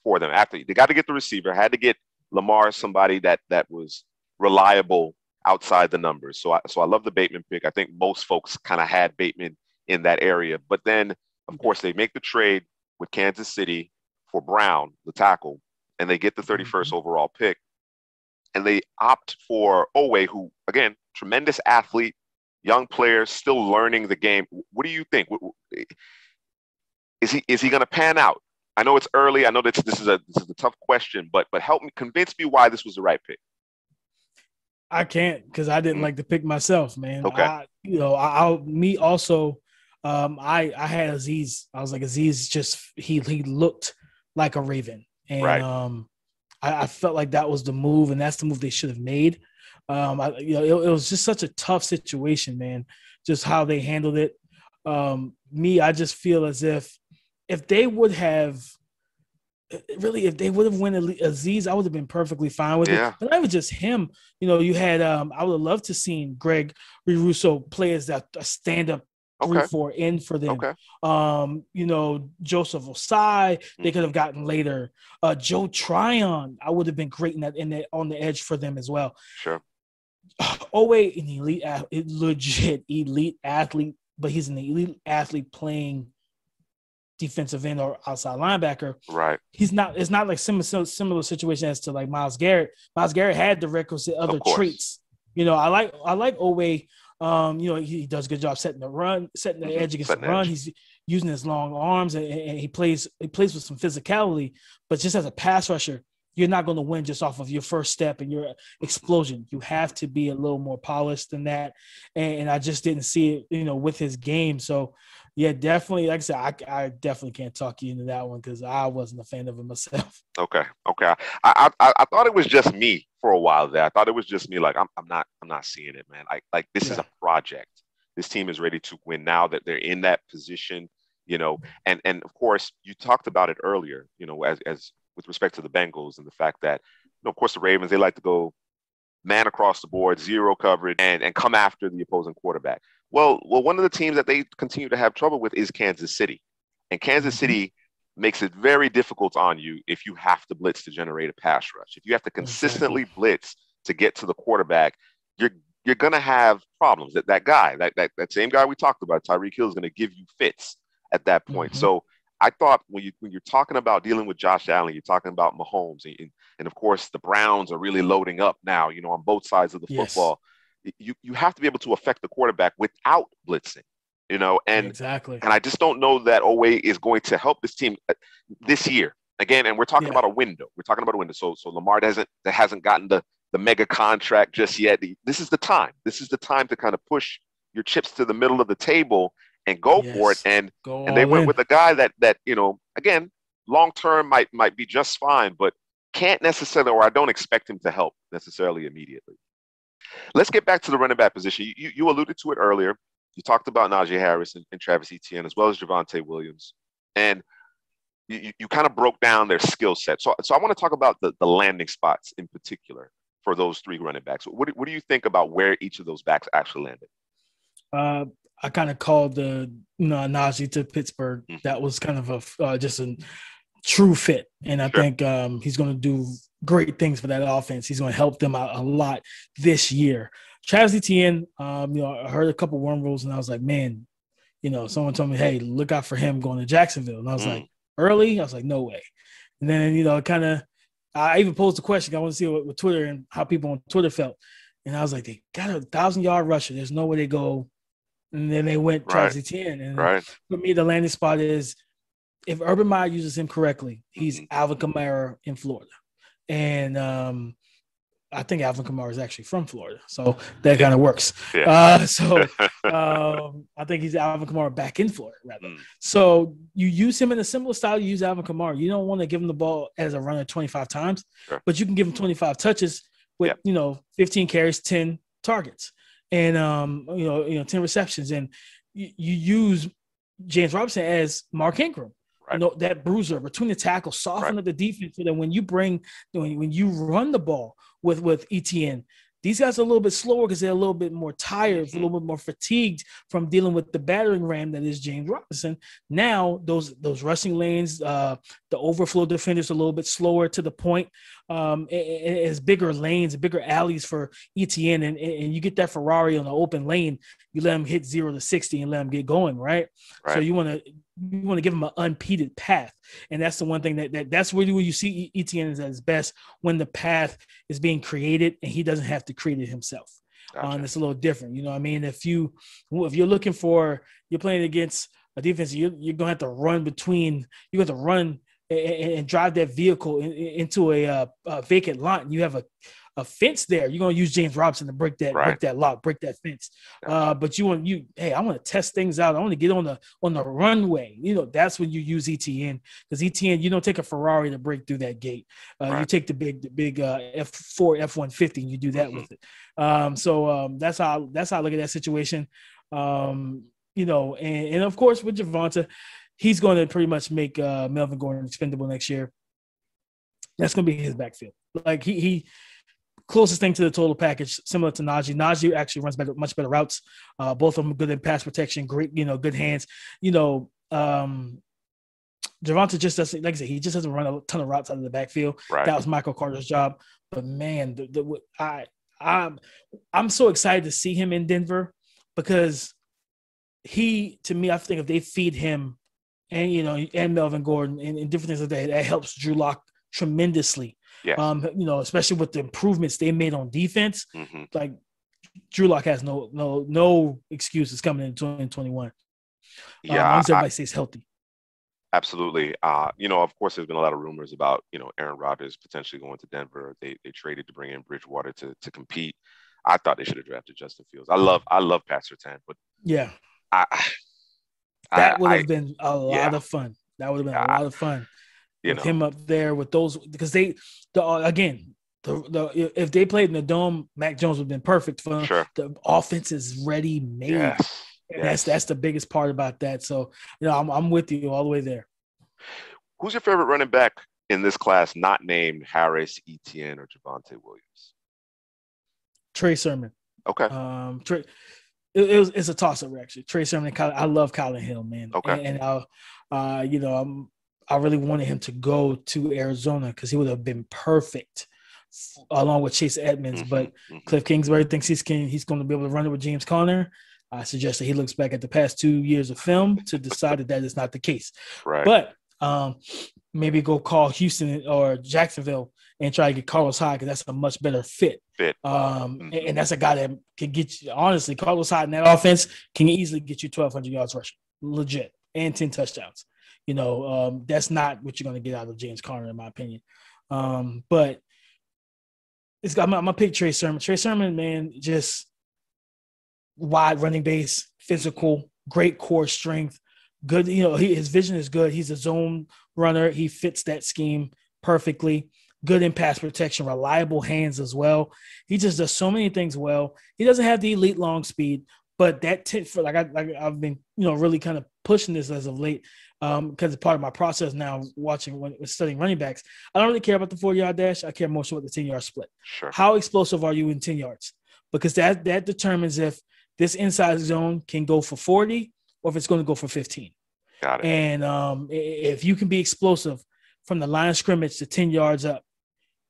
for them. After they got to get the receiver, had to get Lamar, somebody that was reliable outside the numbers. So I love the Bateman pick. I think most folks kind of had Bateman in that area. But then, of course, they make the trade with Kansas City for Brown, the tackle, and they get the 31st overall pick. And they opt for Oweh, who, again, tremendous athlete, young player, still learning the game. What do you think? Is he going to pan out? I know it's early. I know that this is a tough question, but help me, convince me why this was the right pick. I can't, because I didn't like the pick myself, man. Okay. I had Azeez. I was like, Azeez just he looked like a Raven, and right. I felt like that was the move, and that's the move they should have made. It was just such a tough situation, man. Just how they handled it. I just feel as if they would have went Azeez, I would have been perfectly fine with it. But not even just him. You had I would have loved to seen Greg Russo players that stand up 3-4 in for them. Okay. Joseph Osai, they could have gotten later. Joe Tryon, I would have been great in that on the edge for them as well. Sure. Oweh, legit elite athlete, but he's an elite athlete playing defensive end or outside linebacker. Right. He's not. It's not like similar situation as to like Myles Garrett. Myles Garrett had the requisite other traits. I like Oweh. He does a good job setting the edge against the run. He's using his long arms and he plays with some physicality. But just as a pass rusher, you're not going to win just off of your first step and your explosion. You have to be a little more polished than that. And I just didn't see it, with his game. So, yeah, definitely. Like I said, I definitely can't talk you into that one because I wasn't a fan of it myself. Okay. I thought it was just me for a while there. I thought it was just me. Like I'm not seeing it, man. This is a project. This team is ready to win now that they're in that position. And of course you talked about it earlier. As with respect to the Bengals and the fact that, of course, the Ravens, they like to go man across the board, zero coverage, and come after the opposing quarterback. Well, one of the teams that they continue to have trouble with is Kansas City. And Kansas City makes it very difficult on you if you have to blitz to generate a pass rush. If you have to consistently blitz to get to the quarterback, you're going to have problems. That guy, that same guy we talked about, Tyreek Hill, is going to give you fits at that point. So I thought when you're talking about dealing with Josh Allen, you're talking about Mahomes, and of course the Browns are really loading up now, on both sides of the football. You have to be able to affect the quarterback without blitzing, and exactly. And I just don't know that Oweh is going to help this team this year again. And we're talking about a window. So Lamar hasn't gotten the mega contract just yet. This is the time. This is the time to kind of push your chips to the middle of the table and go for it. And they went with a guy that again, long term might be just fine, but can't necessarily, or I don't expect him to help necessarily immediately. Let's get back to the running back position. You alluded to it earlier. You talked about Najee Harris and Travis Etienne as well as Javonte Williams, and you kind of broke down their skill set. So I want to talk about the landing spots in particular for those three running backs. What do you think about where each of those backs actually landed? I kind of called the Najee to Pittsburgh. That was kind of just a true fit, and I think he's going to do great things for that offense. He's going to help them out a lot this year. Travis Etienne, I heard a couple worm rules, and I was like, man, someone told me, hey, look out for him going to Jacksonville, and I was like, early? I was like, no way. And then I even posed the question. I want to see what Twitter and how people on Twitter felt, and I was like, they got a 1,000-yard rusher. There's no way they go and then they went Travis Etienne. And for me, the landing spot is if Urban Meyer uses him correctly, he's Alvin Kamara in Florida. And I think Alvin Kamara is actually from Florida, so that kind of works. Yeah. I think he's Alvin Kamara back in Florida, rather. So you use him in a similar style you use Alvin Kamara. You don't want to give him the ball as a runner 25 times, but you can give him 25 touches with 15 carries, 10 targets, and 10 receptions, and you use James Robinson as Mark Ingram. That bruiser between the tackles, soften up the defense so that when you run the ball with Etienne, these guys are a little bit slower because they're a little bit more tired, a little bit more fatigued from dealing with the battering ram that is James Robinson. Now those rushing lanes, the overflow defenders are a little bit slower to the point. It's bigger lanes, bigger alleys for Etienne, and you get that Ferrari on the open lane. You let him hit 0 to 60 and let him get going, right? So you want to give him an unimpeded path, and that's the one thing that's really where you see Etienne is at his best, when the path is being created and he doesn't have to create it himself. Gotcha. It's a little different, you know what I mean? If you're looking for, you're playing against a defense, you're gonna have to run between, you have to run and drive that vehicle into a vacant lot, and you have a fence there. You're gonna use James Robinson to break that lock, break that fence. But I want to test things out. I want to get on the runway. That's when you use Etienne, because Etienne, you don't take a Ferrari to break through that gate. You take the big F4 F-150 and you do that with it. That's how I look at that situation. And of course with DeVonta, he's going to pretty much make Melvin Gordon expendable next year. That's going to be his backfield. Like he closest thing to the total package, similar to Najee. Najee actually runs much better routes. Both of them good in pass protection, great, good hands. DeVonta just doesn't, like I said, he just doesn't run a ton of routes out of the backfield. That was Michael Carter's job. But man, I'm so excited to see him in Denver, because to me, I think if they feed him and Melvin Gordon and different things like that helps Drew Lock tremendously. Yes. Especially with the improvements they made on defense. Like Drew Lock has no excuses coming in 2021. As long as everybody stays healthy. Absolutely. Of course, there's been a lot of rumors about, Aaron Rodgers potentially going to Denver. They traded to bring in Bridgewater to compete. I thought they should have drafted Justin Fields. I love Pat Surtain, but that would have been a lot of fun. That would have been a lot of fun. With him up there with those, because if they played in the dome, Mac Jones would have been perfect for them. Sure. The offense is ready made. Yes. And that's the biggest part about that. So, I'm with you all the way there. Who's your favorite running back in this class, not named Harris, Etienne, or Javonte Williams? Trey Sermon. Okay. It's a toss-up, actually. Trey Sermon and I love Colin Hill, man. Okay. And I really wanted him to go to Arizona because he would have been perfect along with Chase Edmonds. But Cliff Kingsbury thinks he's going to be able to run it with James Conner. I suggest that he looks back at the past 2 years of film to decide that is not the case. Right. But maybe go call Houston or Jacksonville and try to get Carlos Hyde, because that's a much better fit. And that's a guy that can get you, honestly, Carlos Hyde in that offense can easily get you 1,200 yards rushing, legit, and 10 touchdowns. That's not what you're going to get out of James Conner, in my opinion. But I'm going to pick Trey Sermon. Trey Sermon, man, just wide running base, physical, great core strength, good. His vision is good. He's a zone runner. He fits that scheme perfectly. Good in pass protection, reliable hands as well. He just does so many things well. He doesn't have the elite long speed, but that I've been really kind of pushing this as of late, because it's part of my process now. Studying running backs, I don't really care about the 40-yard dash. I care more so about the 10-yard split. Sure. How How explosive are you in 10 yards? Because that determines if this inside zone can go for 40 or if it's going to go for 15. Got it. And if you can be explosive from the line of scrimmage to 10 yards up,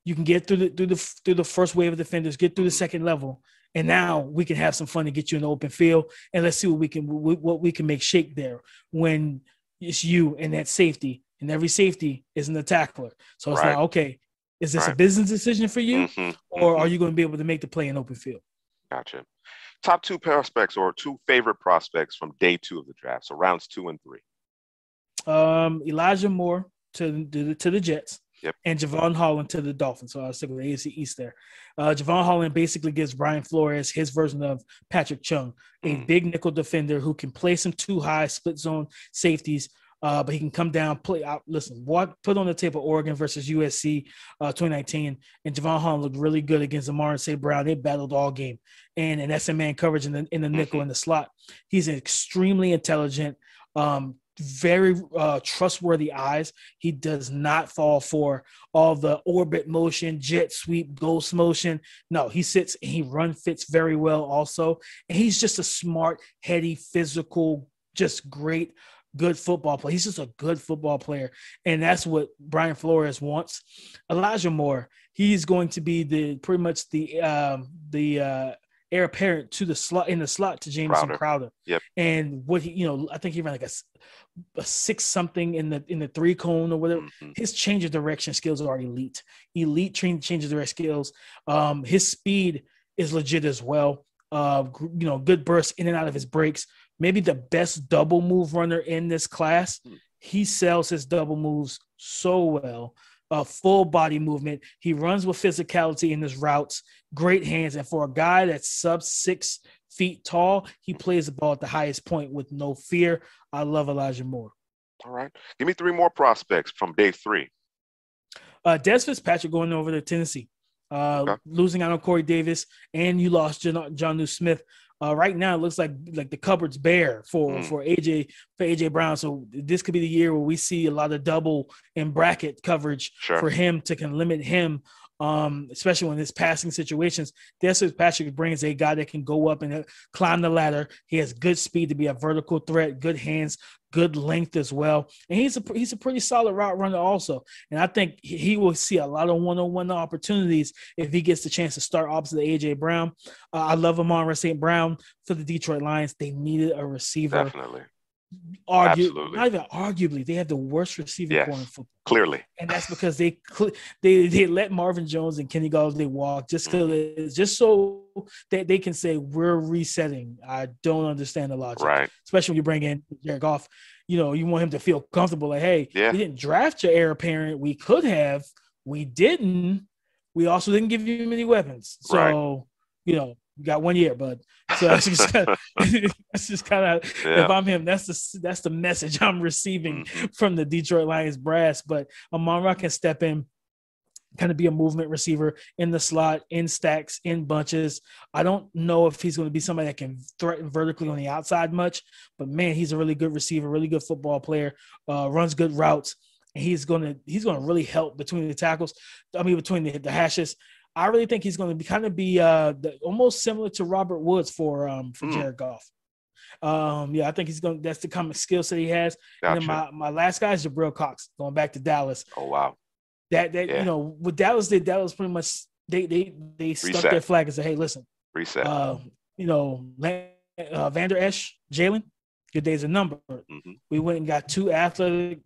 you can get through the first wave of defenders, get through the second level, and now we can have some fun and get you in the open field, and let's see what we can make shake there when it's you and that safety, and every safety is an tackler. So it's like, okay, is this a business decision for you, or are you going to be able to make the play in open field? Gotcha. Top two prospects or two favorite prospects from day 2 of the draft. So rounds 2 and 3. Elijah Moore to the Jets. Yep. And Javon Holland to the Dolphins. So I was sticking with the AFC East there. Javon Holland basically gives Brian Flores his version of Patrick Chung, a big nickel defender who can play some too high split zone safeties, but he can come down, play out. Listen, put on the tape of Oregon versus USC 2019, and Javon Holland looked really good against Amari St. Brown. They battled all game, and an SM man coverage in the nickel in the slot. He's extremely intelligent. Very trustworthy eyes. He does not fall for all the orbit motion, jet sweep, ghost motion. No, he sits and he fits very well also. And he's just a smart, heady, physical, just great, good football player. He's just a good football player. And that's what Brian Flores wants. Elijah Moore, he's going to be pretty much the heir apparent to the slot to Jamison Crowder. Yep. And what I think he ran like a 6 something in the 3 cone or whatever. His change of direction skills are elite. Change of direction skills. His speed is legit as well. Good burst in and out of his breaks. Maybe the best double move runner in this class. He sells his double moves so well. Full body movement. He runs with physicality in his routes, great hands. And for a guy that's sub 6 feet tall, he plays the ball at the highest point with no fear. I love Elijah Moore. All right. Give me 3 more prospects from day 3. Des Fitzpatrick going over to Tennessee. Losing out on Corey Davis, and you lost John Smith. Right now, it looks like the cupboard's bare for AJ Brown. So this could be the year where we see a lot of double and bracket coverage for him to can limit him, especially when his passing situations. Des Fitzpatrick brings a guy that can go up and climb the ladder. He has good speed to be a vertical threat, good hands, good length as well. And he's a pretty solid route runner also. And I think he will see a lot of one-on-one opportunities if he gets the chance to start opposite AJ Brown. I love Amon St. Brown for the Detroit Lions. They needed a receiver. Definitely. Absolutely. Not even arguably, they have the worst receiving core in football. Clearly. And that's because they let Marvin Jones and Kenny Galladay walk just so that they can say we're resetting. I don't understand the logic. Right. Especially when you bring in Jared Goff. You want him to feel comfortable. Like, hey, we didn't draft your heir apparent. We could have. We didn't. We also didn't give you many weapons. So, you got 1 year, bud. So that's just kind of if I'm him, that's the message I'm receiving from the Detroit Lions brass. But Amon-Ra can step in, kind of be a movement receiver in the slot, in stacks, in bunches. I don't know if he's going to be somebody that can threaten vertically on the outside much, but man, he's a really good receiver, really good football player, runs good routes, and he's going to really help between the tackles. Between the hashes. I really think he's going to be almost similar to Robert Woods for Jared Goff. I think that's the common skill set he has. Gotcha. And then my last guy is Jabril Cox, going back to Dallas. Oh wow. What Dallas did, Dallas pretty much they stuck their flag and said, hey, listen. Reset. Vander Esch, Jaylen, your days are numbered. We went and got 2 athletic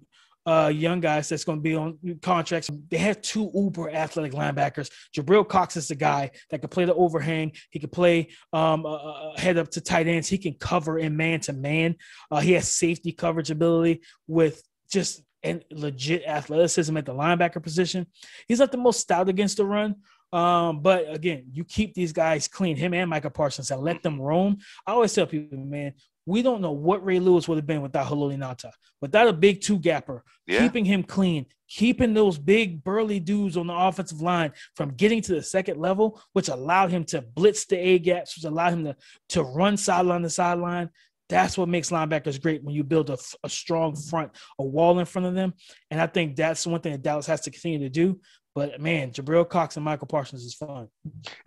young guys that's going to be on contracts. They have 2 uber athletic linebackers. Jabril Cox is the guy that can play the overhang. He can play head up to tight ends. He can cover in man-to-man. He has safety coverage ability with just legit athleticism at the linebacker position. He's not the most stout against the run. But again, you keep these guys clean, him and Micah Parsons, and let them roam. I always tell people, man, we don't know what Ray Lewis would have been without Haloti Ngata, without a big 2-gapper, keeping him clean, keeping those big burly dudes on the offensive line from getting to the second level, which allowed him to blitz the A-gaps, which allowed him to run sideline to sideline. That's what makes linebackers great when you build a strong front, a wall in front of them. And I think that's one thing that Dallas has to continue to do. But, man, Jabril Cox and Michael Parsons is fun.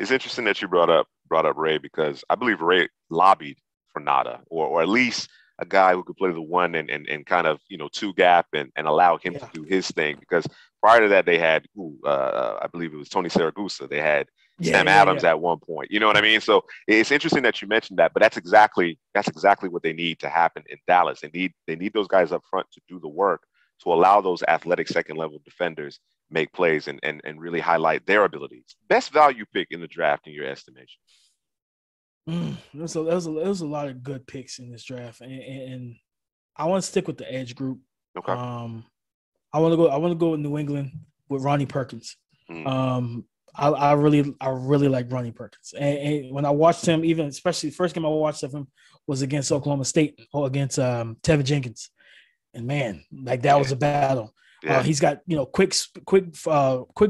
It's interesting that you brought up Ray, because I believe Ray lobbied for Ngata, or at least a guy who could play the 1 and kind of, 2-gap and allow him to do his thing. Because prior to that, they had, I believe it was Tony Saragusa. They had Sam Adams at one point. You know what I mean? So it's interesting that you mentioned that, but that's exactly what they need to happen in Dallas. They need those guys up front to do the work, to allow those athletic second-level defenders make plays and really highlight their abilities. Best value pick in the draft in your estimation? There was a lot of good picks in this draft, and I want to stick with the edge group. Okay. I want to go with New England with Ronnie Perkins. Mm. I really like Ronnie Perkins, and when I watched him, even especially the first game I watched of him was against Oklahoma State or against Tevin Jenkins, and man, like that was a battle. Yeah. He's got quick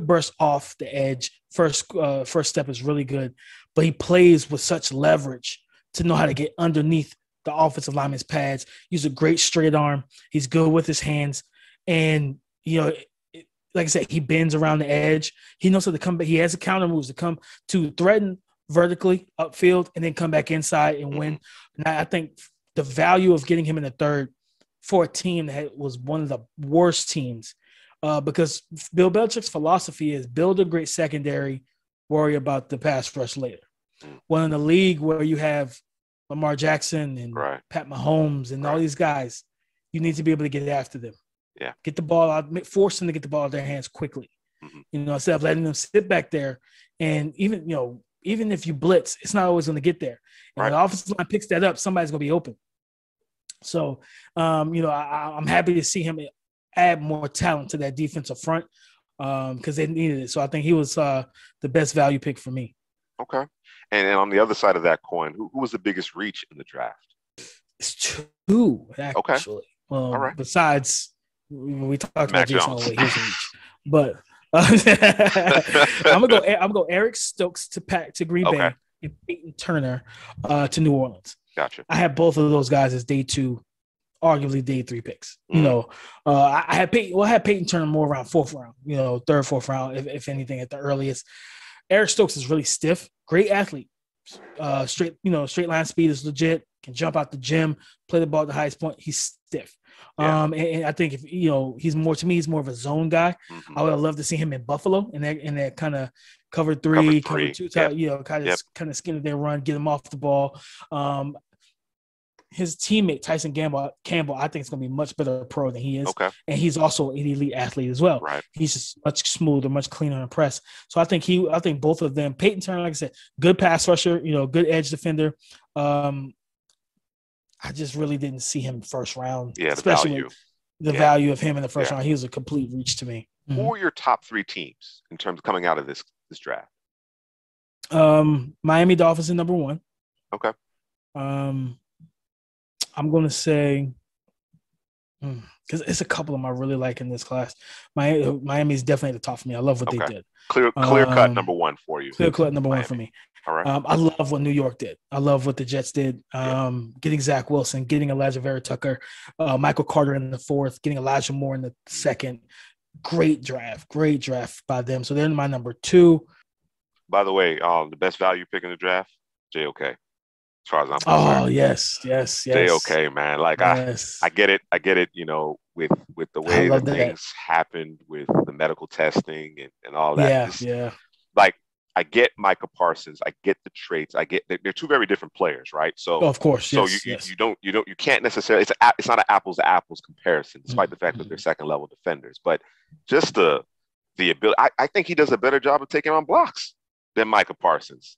burst off the edge. First step is really good, but he plays with such leverage to know how to get underneath the offensive lineman's pads. He's a great straight arm. He's good with his hands, and like I said, he bends around the edge. He knows how to come back. He has a counter moves to come to threaten vertically upfield and then come back inside and win. And I think the value of getting him in the third for a team that was one of the worst teams, because Bill Belichick's philosophy is build a great secondary, worry about the pass rush later. Well, in a league where you have Lamar Jackson and Pat Mahomes and all these guys, you need to be able to get after them. Yeah. Get the ball out, force them to get the ball out of their hands quickly. Instead of letting them sit back there. And even if you blitz, it's not always going to get there. And when the offensive line picks that up, somebody's going to be open. So, I'm happy to see him add more talent to that defensive front because they needed it. So I think he was the best value pick for me. Okay. And on the other side of that coin, who was the biggest reach in the draft? It's two, actually. Okay. Well, all right. Besides, we talked about Jayson Oweh, his reach. But I'm gonna go Eric Stokes to Green Bay and Peyton Turner to New Orleans. Gotcha. I had both of those guys as day 2, arguably day 3 picks. I had Peyton Turner more around 4th round, 3rd, 4th round, if anything, at the earliest. Eric Stokes is really stiff, great athlete. Straight line speed is legit, can jump out the gym, play the ball at the highest point. He's stiff. And I think if he's more of a zone guy. I would have loved to see him in Buffalo in that kind of cover 3, cover 2 type, kind of skin of their run, get him off the ball. His teammate Tyson Campbell, I think is going to be much better pro than he is, and he's also an elite athlete as well. Right. He's just much smoother, much cleaner and press. So I think both of them. Peyton Turner, like I said, good pass rusher, good edge defender. I just really didn't see him first round, especially the value of him in the first round. He was a complete reach to me. Who are your top 3 teams in terms of coming out of this draft? Miami Dolphins are number 1. Okay. I'm going to say, because it's a couple of them I really like in this class. Miami's definitely at the top for me. I love what they did. Clear cut number 1 for you. Clear cut number 1 for me. All right. I love what New York did. I love what the Jets did. Getting Zach Wilson, getting Elijah Vera Tucker, Michael Carter in the 4th, getting Elijah Moore in the 2nd. Great draft by them. So they're my number 2. By the way, the best value pick in the draft, JOK. As far as I'm concerned. Oh, yes. JOK, man. Like yes. I get it. With the way that things happened with the medical testing and all that. Like I get Micah Parsons. I get the traits. I get they're 2 very different players, right? So of course, so you can't necessarily. It's not an apples to apples comparison, despite the fact that they're 2nd level defenders. But just the ability, I think he does a better job of taking on blocks than Micah Parsons.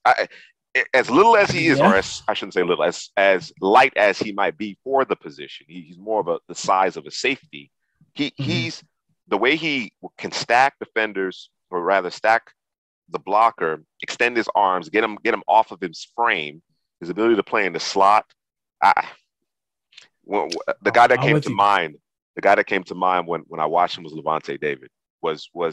As little as he is, or I shouldn't say little, as light as he might be for the position, he's more of the size of a safety. He's the way he can stack defenders, or rather stack the blocker, extend his arms, get him off of his frame, his ability to play in the slot. The guy that came to mind when I watched him was Levante David.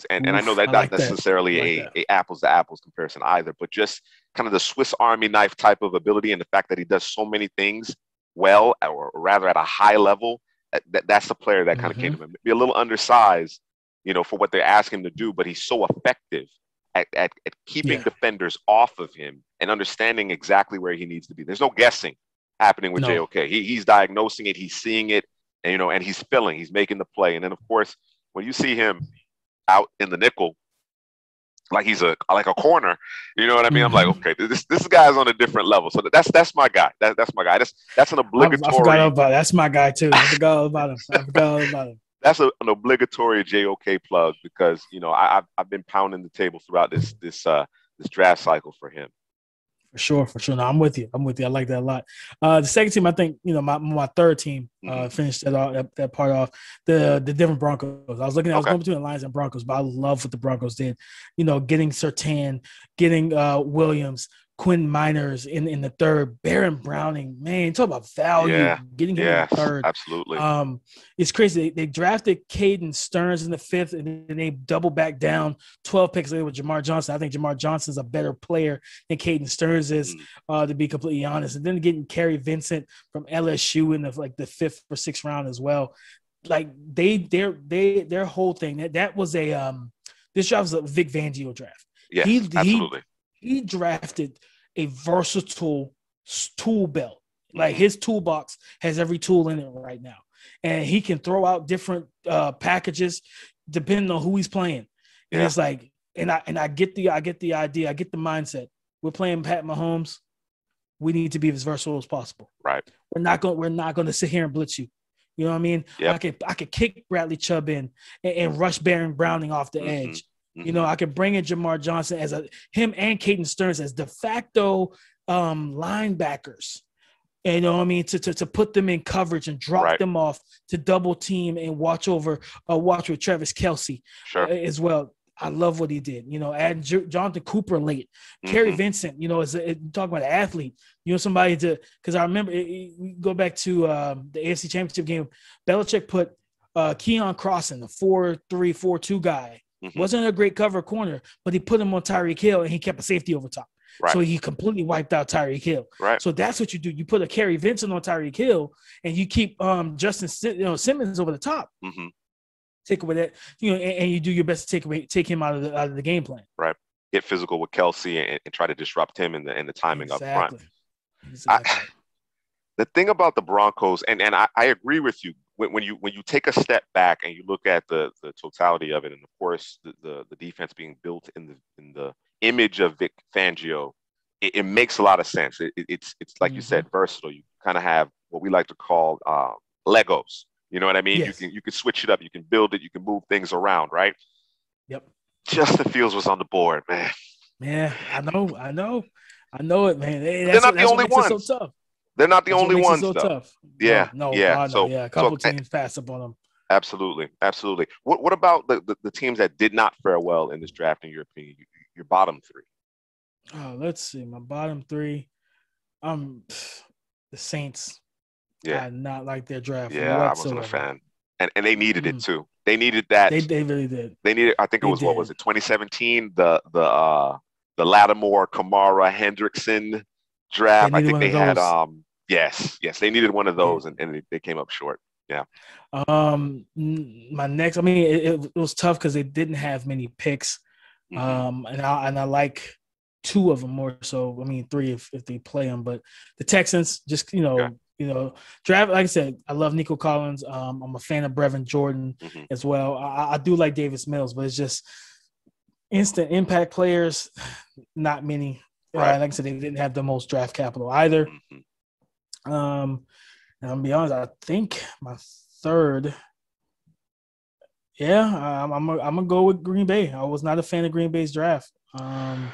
And I know that not necessarily a apples to apples comparison either, but just kind of the Swiss Army knife type of ability, and the fact that he does so many things well, or rather at a high level. That's the player that kind of came to him. Be a little undersized, for what they're asking him to do, but he's so effective at keeping defenders off of him and understanding exactly where he needs to be. There's no guessing happening with JOK. He's diagnosing it, he's seeing it, and he's filling, he's making the play. And then of course, when you see him out in the nickel, like he's like a corner, you know what I mean? I'm like, okay, this guy's on a different level. So that's my guy. That's my guy. That's an obligatory. I forgot about that's my guy too. I forgot about him. That's an obligatory JOK plug because I've been pounding the table throughout this draft cycle for him. For sure. No, I'm with you. I like that a lot. The second team, I think, my third team finished that part off. The Denver Broncos. I was going between the Lions and Broncos, but I love what the Broncos did. Getting Surtain, getting Williams, Quinn Miners in the third, Baron Browning. Man, talk about value. Getting him in the third. Absolutely. It's crazy. They drafted Caden Stearns in the fifth, and then they double back down 12 picks later with Jamar Johnson. I think Jamar Johnson's a better player than Caden Stearns is, to be completely honest. And then getting Kerry Vincent from LSU in the fifth or sixth round as well. Like their whole thing that was this draft was a Vic Fangio draft. Yes, absolutely. He drafted a versatile tool belt. Like his toolbox has every tool in it right now, and he can throw out different packages depending on who he's playing. And it's like, and I get the idea, I get the mindset. We're playing Pat Mahomes. We need to be as versatile as possible. Right. We're not going to sit here and blitz you. You know what I mean? Yep. I could kick Bradley Chubb in and rush Baron Browning off the edge. I could bring in Jamar Johnson him and Caden Stearns as de facto linebackers. You know what I mean? To put them in coverage and drop them off to double team and watch with Travis Kelce as well. I love what he did. Add Jonathan Cooper late. Kerry Vincent, talking about an athlete. Somebody because I remember we go back to the AFC Championship game. Belichick put Keon Crossan, the 4-3, 4-2 guy. Wasn't a great cover corner, but he put him on Tyreek Hill and he kept a safety over top. Right. So he completely wiped out Tyreek Hill. Right. So that's what you do. You put a Kerry Vincent on Tyreek Hill and you keep Justin Simmons over the top. Take away that, and you do your best to take him out of the game plan. Right. Get physical with Kelce and try to disrupt him in the timing up front. Exactly. The thing about the Broncos, and I agree with you, when you take a step back and you look at the totality of it, and of course the defense being built in the image of Vic Fangio, it makes a lot of sense. It's like you said, versatile. You kind of have what we like to call Legos. You know what I mean? Yes. You can switch it up. You can build it. You can move things around, right? Yep. Justin Fields was on the board, man. Yeah, I know it, man. They're not the only ones. So tough. They're not the only ones, so though. Tough. Yeah, a couple teams passed up on them. Absolutely. What about the teams that did not fare well in this draft, in your opinion? Your bottom three. Oh, let's see. My bottom three. The Saints. Yeah, I not like their draft. Yeah, whatsoever. I wasn't a fan, and they needed it too. They needed that. They really did. They needed. I think it was what was it? 2017. The Lattimore, Kamara, Hendrickson draft. I think they had. Yes. They needed one of those, and they came up short. Yeah. My next. I mean, it was tough because they didn't have many picks. And I like two of them more so. I mean, three if they play them, but the Texans just draft. Like I said, I love Nico Collins. I'm a fan of Brevin Jordan as well. I do like Davis Mills, but it's just instant impact players, not many. Like I said, they didn't have the most draft capital either. And I'll be honest, I think my third. Yeah, I'm gonna go with Green Bay. I was not a fan of Green Bay's draft. I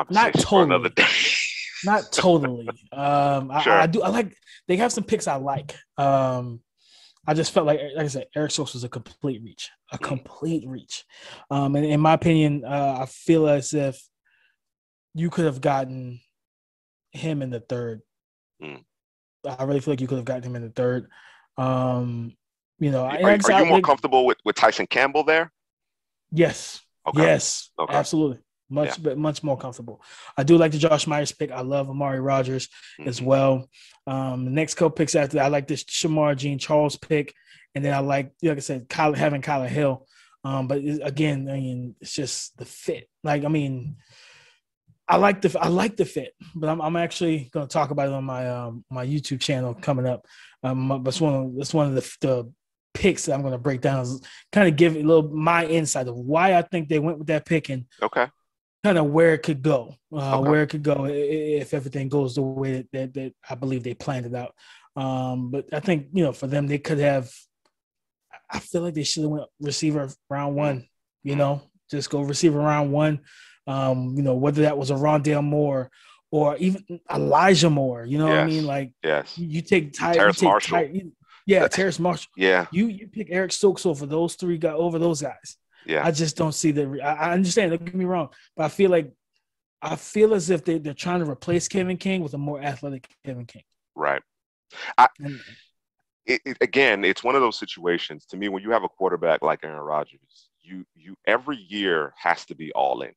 not totally. Not totally. Sure. I do. I like. They have some picks I like. I just felt like I said, Eric Stokes was a complete reach. And in my opinion, I feel as if you could have gotten him in the third. I really feel like you could have gotten him in the third. Are you more comfortable with Tyson Campbell there? Yes. Okay. Yes. Okay. Absolutely. Much more comfortable. I do like the Josh Myers pick. I love Amari Rodgers as well. The next couple picks after that, I like this Shamar Jean Charles pick, and then I like I said, having Kyler Hill. But again, I mean, it's just the fit. Like, I mean, I like the fit, but I'm actually going to talk about it on my YouTube channel coming up. That's one of the picks that I'm going to break down, is kind of give a little my insight of why I think they went with that pick and kind of where it could go, if everything goes the way that I believe they planned it out. But I think, for them, they could have, I feel like they should have went receiver round one, just go receiver round one. Whether that was a Rondale Moore or even Elijah Moore, you know what I mean? Like, yes, you take Terrace Marshall. Terrace Marshall. Yeah, you pick Eric Stokes over those three guys over those guys. yeah. I just don't see that. I understand. Don't get me wrong, but I feel as if they're trying to replace Kevin King with a more athletic Kevin King. Right. Again, it's one of those situations. To me, when you have a quarterback like Aaron Rodgers, you every year has to be all in.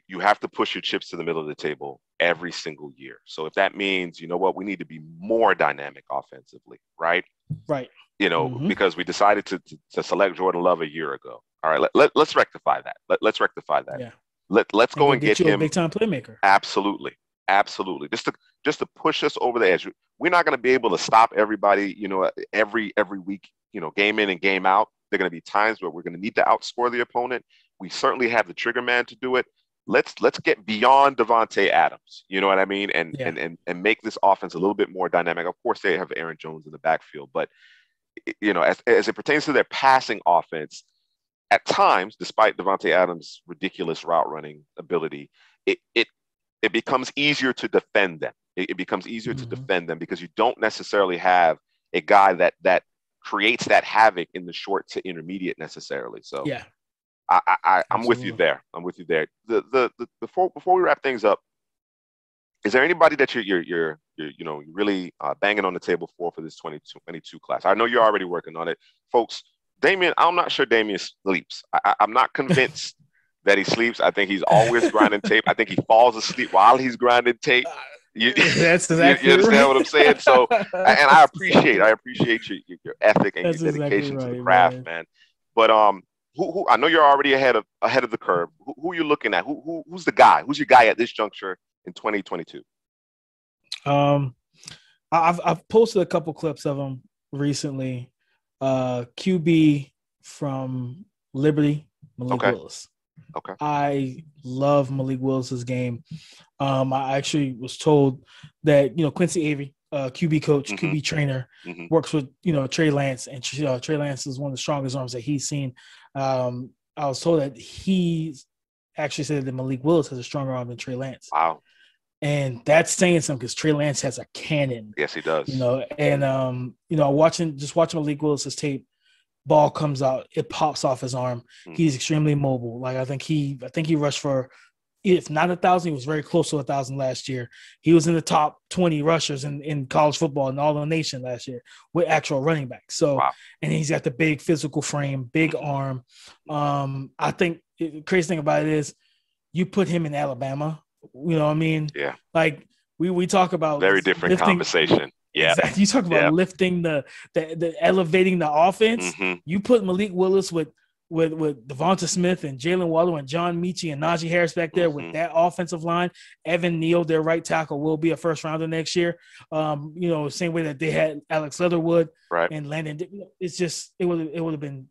You have to push your chips to the middle of the table every single year. So if that means, you know what, we need to be more dynamic offensively, right? Right. Because we decided to select Jordan Love a year ago. All right, let's rectify that. Let's rectify that. Yeah. Let's go and get him a big time playmaker. Absolutely. Just to push us over the edge. We're not going to be able to stop everybody, every week, game in and game out. There are going to be times where we're going to need to outscore the opponent. We certainly have the trigger man to do it. Let's get beyond DeVonta Adams, you know what I mean, and make this offense a little bit more dynamic. Of course, they have Aaron Jones in the backfield, but as it pertains to their passing offense, at times, despite DeVonta Adams' ridiculous route running ability, it becomes easier to defend them. It becomes easier to defend them because you don't necessarily have a guy that creates that havoc in the short to intermediate necessarily. So yeah. I'm with you there. Before we wrap things up, is there anybody that you're really banging on the table for this 2022 class? I know you're already working on it, folks. Damian, I'm not sure Damian sleeps. I'm not convinced that he sleeps. I think he's always grinding tape. I think he falls asleep while he's grinding tape. That's exactly you understand right. what I'm saying? So, and I appreciate your ethic and your dedication to the craft, man. But who I know you're already ahead of the curve. Who are you looking at? Who's the guy? Who's your guy at this juncture in 2022? I've posted a couple clips of him recently. QB from Liberty, Malik Willis. Okay. I love Malik Willis's game. I actually was told that Quincy Avery, QB coach, QB trainer, works with Trey Lance, and Trey Lance is one of the strongest arms that he's seen. I was told that he actually said that Malik Willis has a stronger arm than Trey Lance. Wow. And that's saying something because Trey Lance has a cannon. Yes, he does. Watching Malik Willis's tape, ball comes out, it pops off his arm. He's extremely mobile. Like I think he rushed for, if not 1,000, he was very close to 1,000 last year. He was in the top 20 rushers in college football in all the nation last year with actual running backs. So, wow. And he's got the big physical frame, big arm. I think the crazy thing about it is you put him in Alabama. You know what I mean? Yeah. Like we talk about very different conversation. Yeah. Exactly. You talk about lifting the elevating the offense. You put Malik Willis with DeVonta Smith and Jaylen Waddle and John Mechie and Najee Harris back there with that offensive line. Evan Neal, their right tackle, will be a first rounder next year. Same way that they had Alex Leatherwood and Landon. It's just it would have been.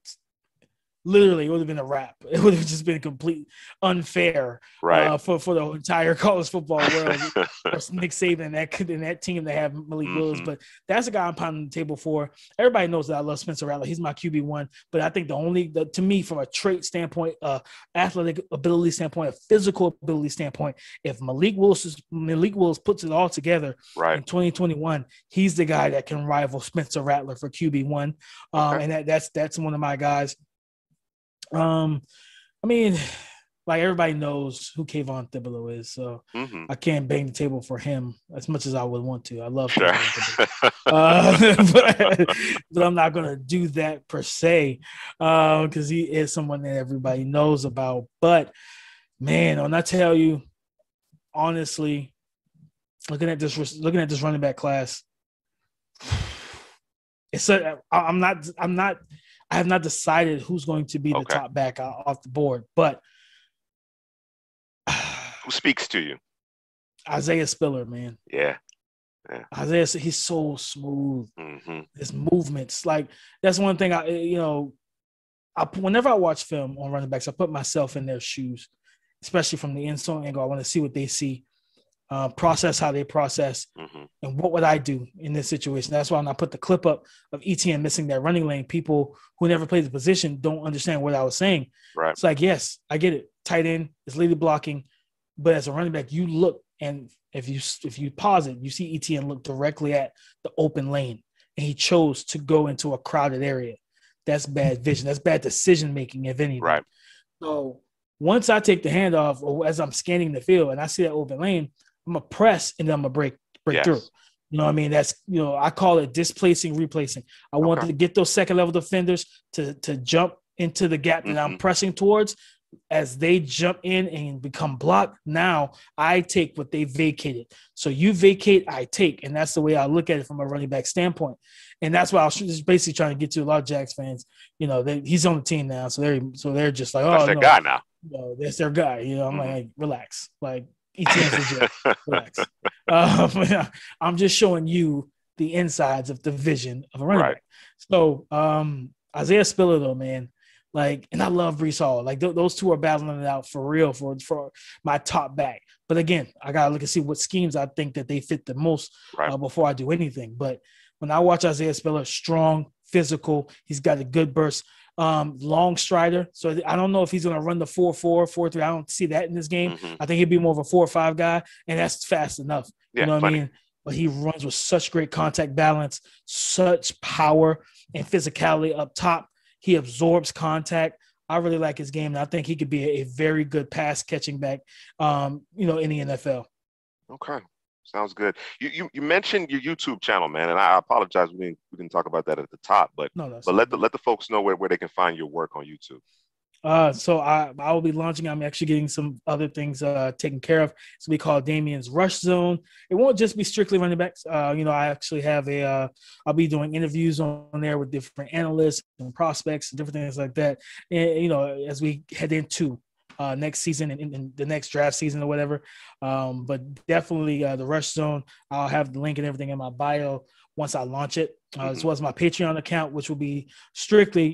Literally, it would have been a wrap. It would have just been complete unfair for the entire college football world. Nick Saban and that team that have Malik Willis. But that's a guy I'm pounding the table for. Everybody knows that I love Spencer Rattler. He's my QB1. But I think to me, from a trait standpoint, athletic ability standpoint, a physical ability standpoint, if Malik Willis puts it all together in 2021, he's the guy that can rival Spencer Rattler for QB1. And that's one of my guys. I mean, like everybody knows who Kayvon Thibodeau is, so I can't bang the table for him as much as I would want to. I love Kayvon Thibodeau. But I'm not going to do that per se because he is someone that everybody knows about. But, man, when I tell you, honestly, looking at this running back class, I have not decided who's going to be the top back off the board, but who speaks to you? Isaiah Spiller, man. Yeah. Isaiah, he's so smooth. His movements, like that's one thing. Whenever I watch film on running backs, I put myself in their shoes, especially from the end zone angle. I want to see what they see. process how they process, Mm-hmm. and what would I do in this situation? That's why when I put the clip up of ETN missing that running lane, people who never played the position don't understand what I was saying. Right. It's like, yes, I get it. Tight end is leading blocking, but as a running back, you look, and if you pause it, you see ETN look directly at the open lane, and he chose to go into a crowded area. That's bad vision. That's bad decision making, if anything. Right. So once I take the handoff, or as I'm scanning the field and I see that open lane, I'm gonna press and then I'm gonna break Yes. through. You know what I mean? That's, I call it displacing, replacing. I want to get those second level defenders to jump into the gap that I'm pressing towards. As they jump in and become blocked, now I take what they vacated. So you vacate, I take. And that's the way I look at it from a running back standpoint. And that's why I was just basically trying to get to a lot of Jags fans. He's on the team now. So they're just like, that's their guy now. That's their guy. I'm like, hey, relax. Like, ETN's legit. Relax. I'm just showing you the insides of the vision of a running back. So Isaiah Spiller, though, man, like, and I love Breece Hall. Like, those two are battling it out for real for my top back. But again, I gotta look and see what schemes I think that they fit the most before I do anything. But when I watch Isaiah Spiller, strong, physical, he's got a good burst. Long strider. So I don't know if he's going to run the 4-4, 4-3. I don't see that in this game. I think he'd be more of a 4-5 guy, and that's fast enough. You know what I mean? But he runs with such great contact balance, such power and physicality up top. He absorbs contact. I really like his game, and I think he could be a very good pass catching back, in the NFL. Okay. Sounds good. You mentioned your YouTube channel, man, and I apologize we didn't talk about that at the top, but let the folks know where they can find your work on YouTube. So I will be launching. I'm actually getting some other things taken care of. It's going to be called Damian's Rush Zone. It won't just be strictly running backs. I actually have I'll be doing interviews on there with different analysts and prospects and different things like that. And, as we head into next season and in the next draft season or whatever. But definitely the Rush Zone, I'll have the link and everything in my bio once I launch it, as well as my Patreon account, which will be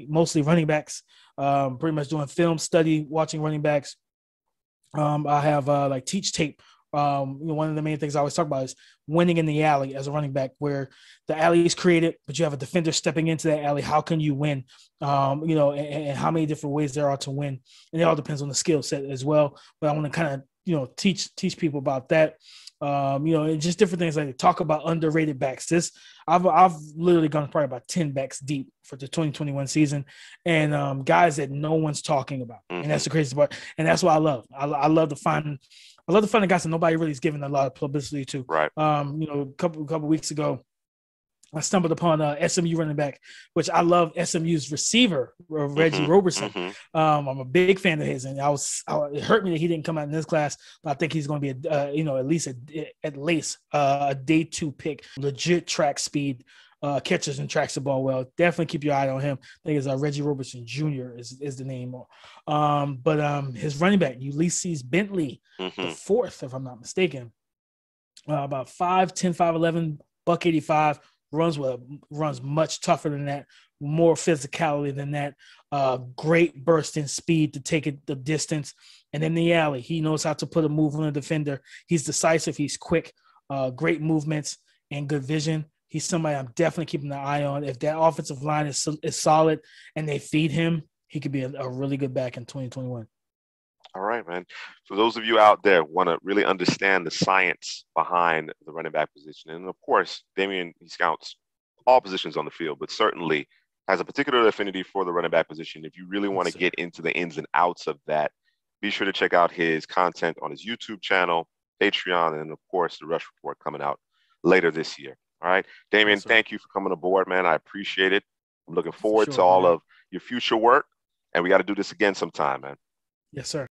mostly running backs, pretty much doing film study, watching running backs. I have like teach tape. One of the main things I always talk about is winning in the alley as a running back, where the alley is created, but you have a defender stepping into that alley. How can you win? And how many different ways there are to win. And it all depends on the skill set as well. But I want to kind of, teach people about that. And just different things, like talk about underrated backs. I've literally gone probably about 10 backs deep for the 2021 season, and guys that no one's talking about. And that's the craziest part. And that's what I love. I love to find the guys that nobody really is giving a lot of publicity to. Right. A couple weeks ago, I stumbled upon SMU running back, which I love. SMU's receiver, Reggie Roberson. I'm a big fan of his, and it hurt me that he didn't come out in this class, but I think he's going to be at least a day 2 pick. Legit track speed, catches and tracks the ball well. Definitely keep your eye on him. I think it's Reggie Roberson Jr. is the name. But his running back, Ulysses Bentley, the fourth, if I'm not mistaken, about 5'10", 5'11", $185. Runs much tougher than that, more physicality than that. Great burst in speed to take it the distance. And in the alley, he knows how to put a move on a defender. He's decisive. He's quick. Great movements and good vision. He's somebody I'm definitely keeping an eye on. If that offensive line is solid and they feed him, he could be a really good back in 2021. All right, man. For those of you out there want to really understand the science behind the running back position, and of course, Damian, he scouts all positions on the field, but certainly has a particular affinity for the running back position. If you really want to get into the ins and outs of that, be sure to check out his content on his YouTube channel, Patreon, and of course, the Rush Report coming out later this year. All right, Damian, thank you for coming aboard, man. I appreciate it. I'm looking forward to all of your future work, and we got to do this again sometime, man. Yes, sir.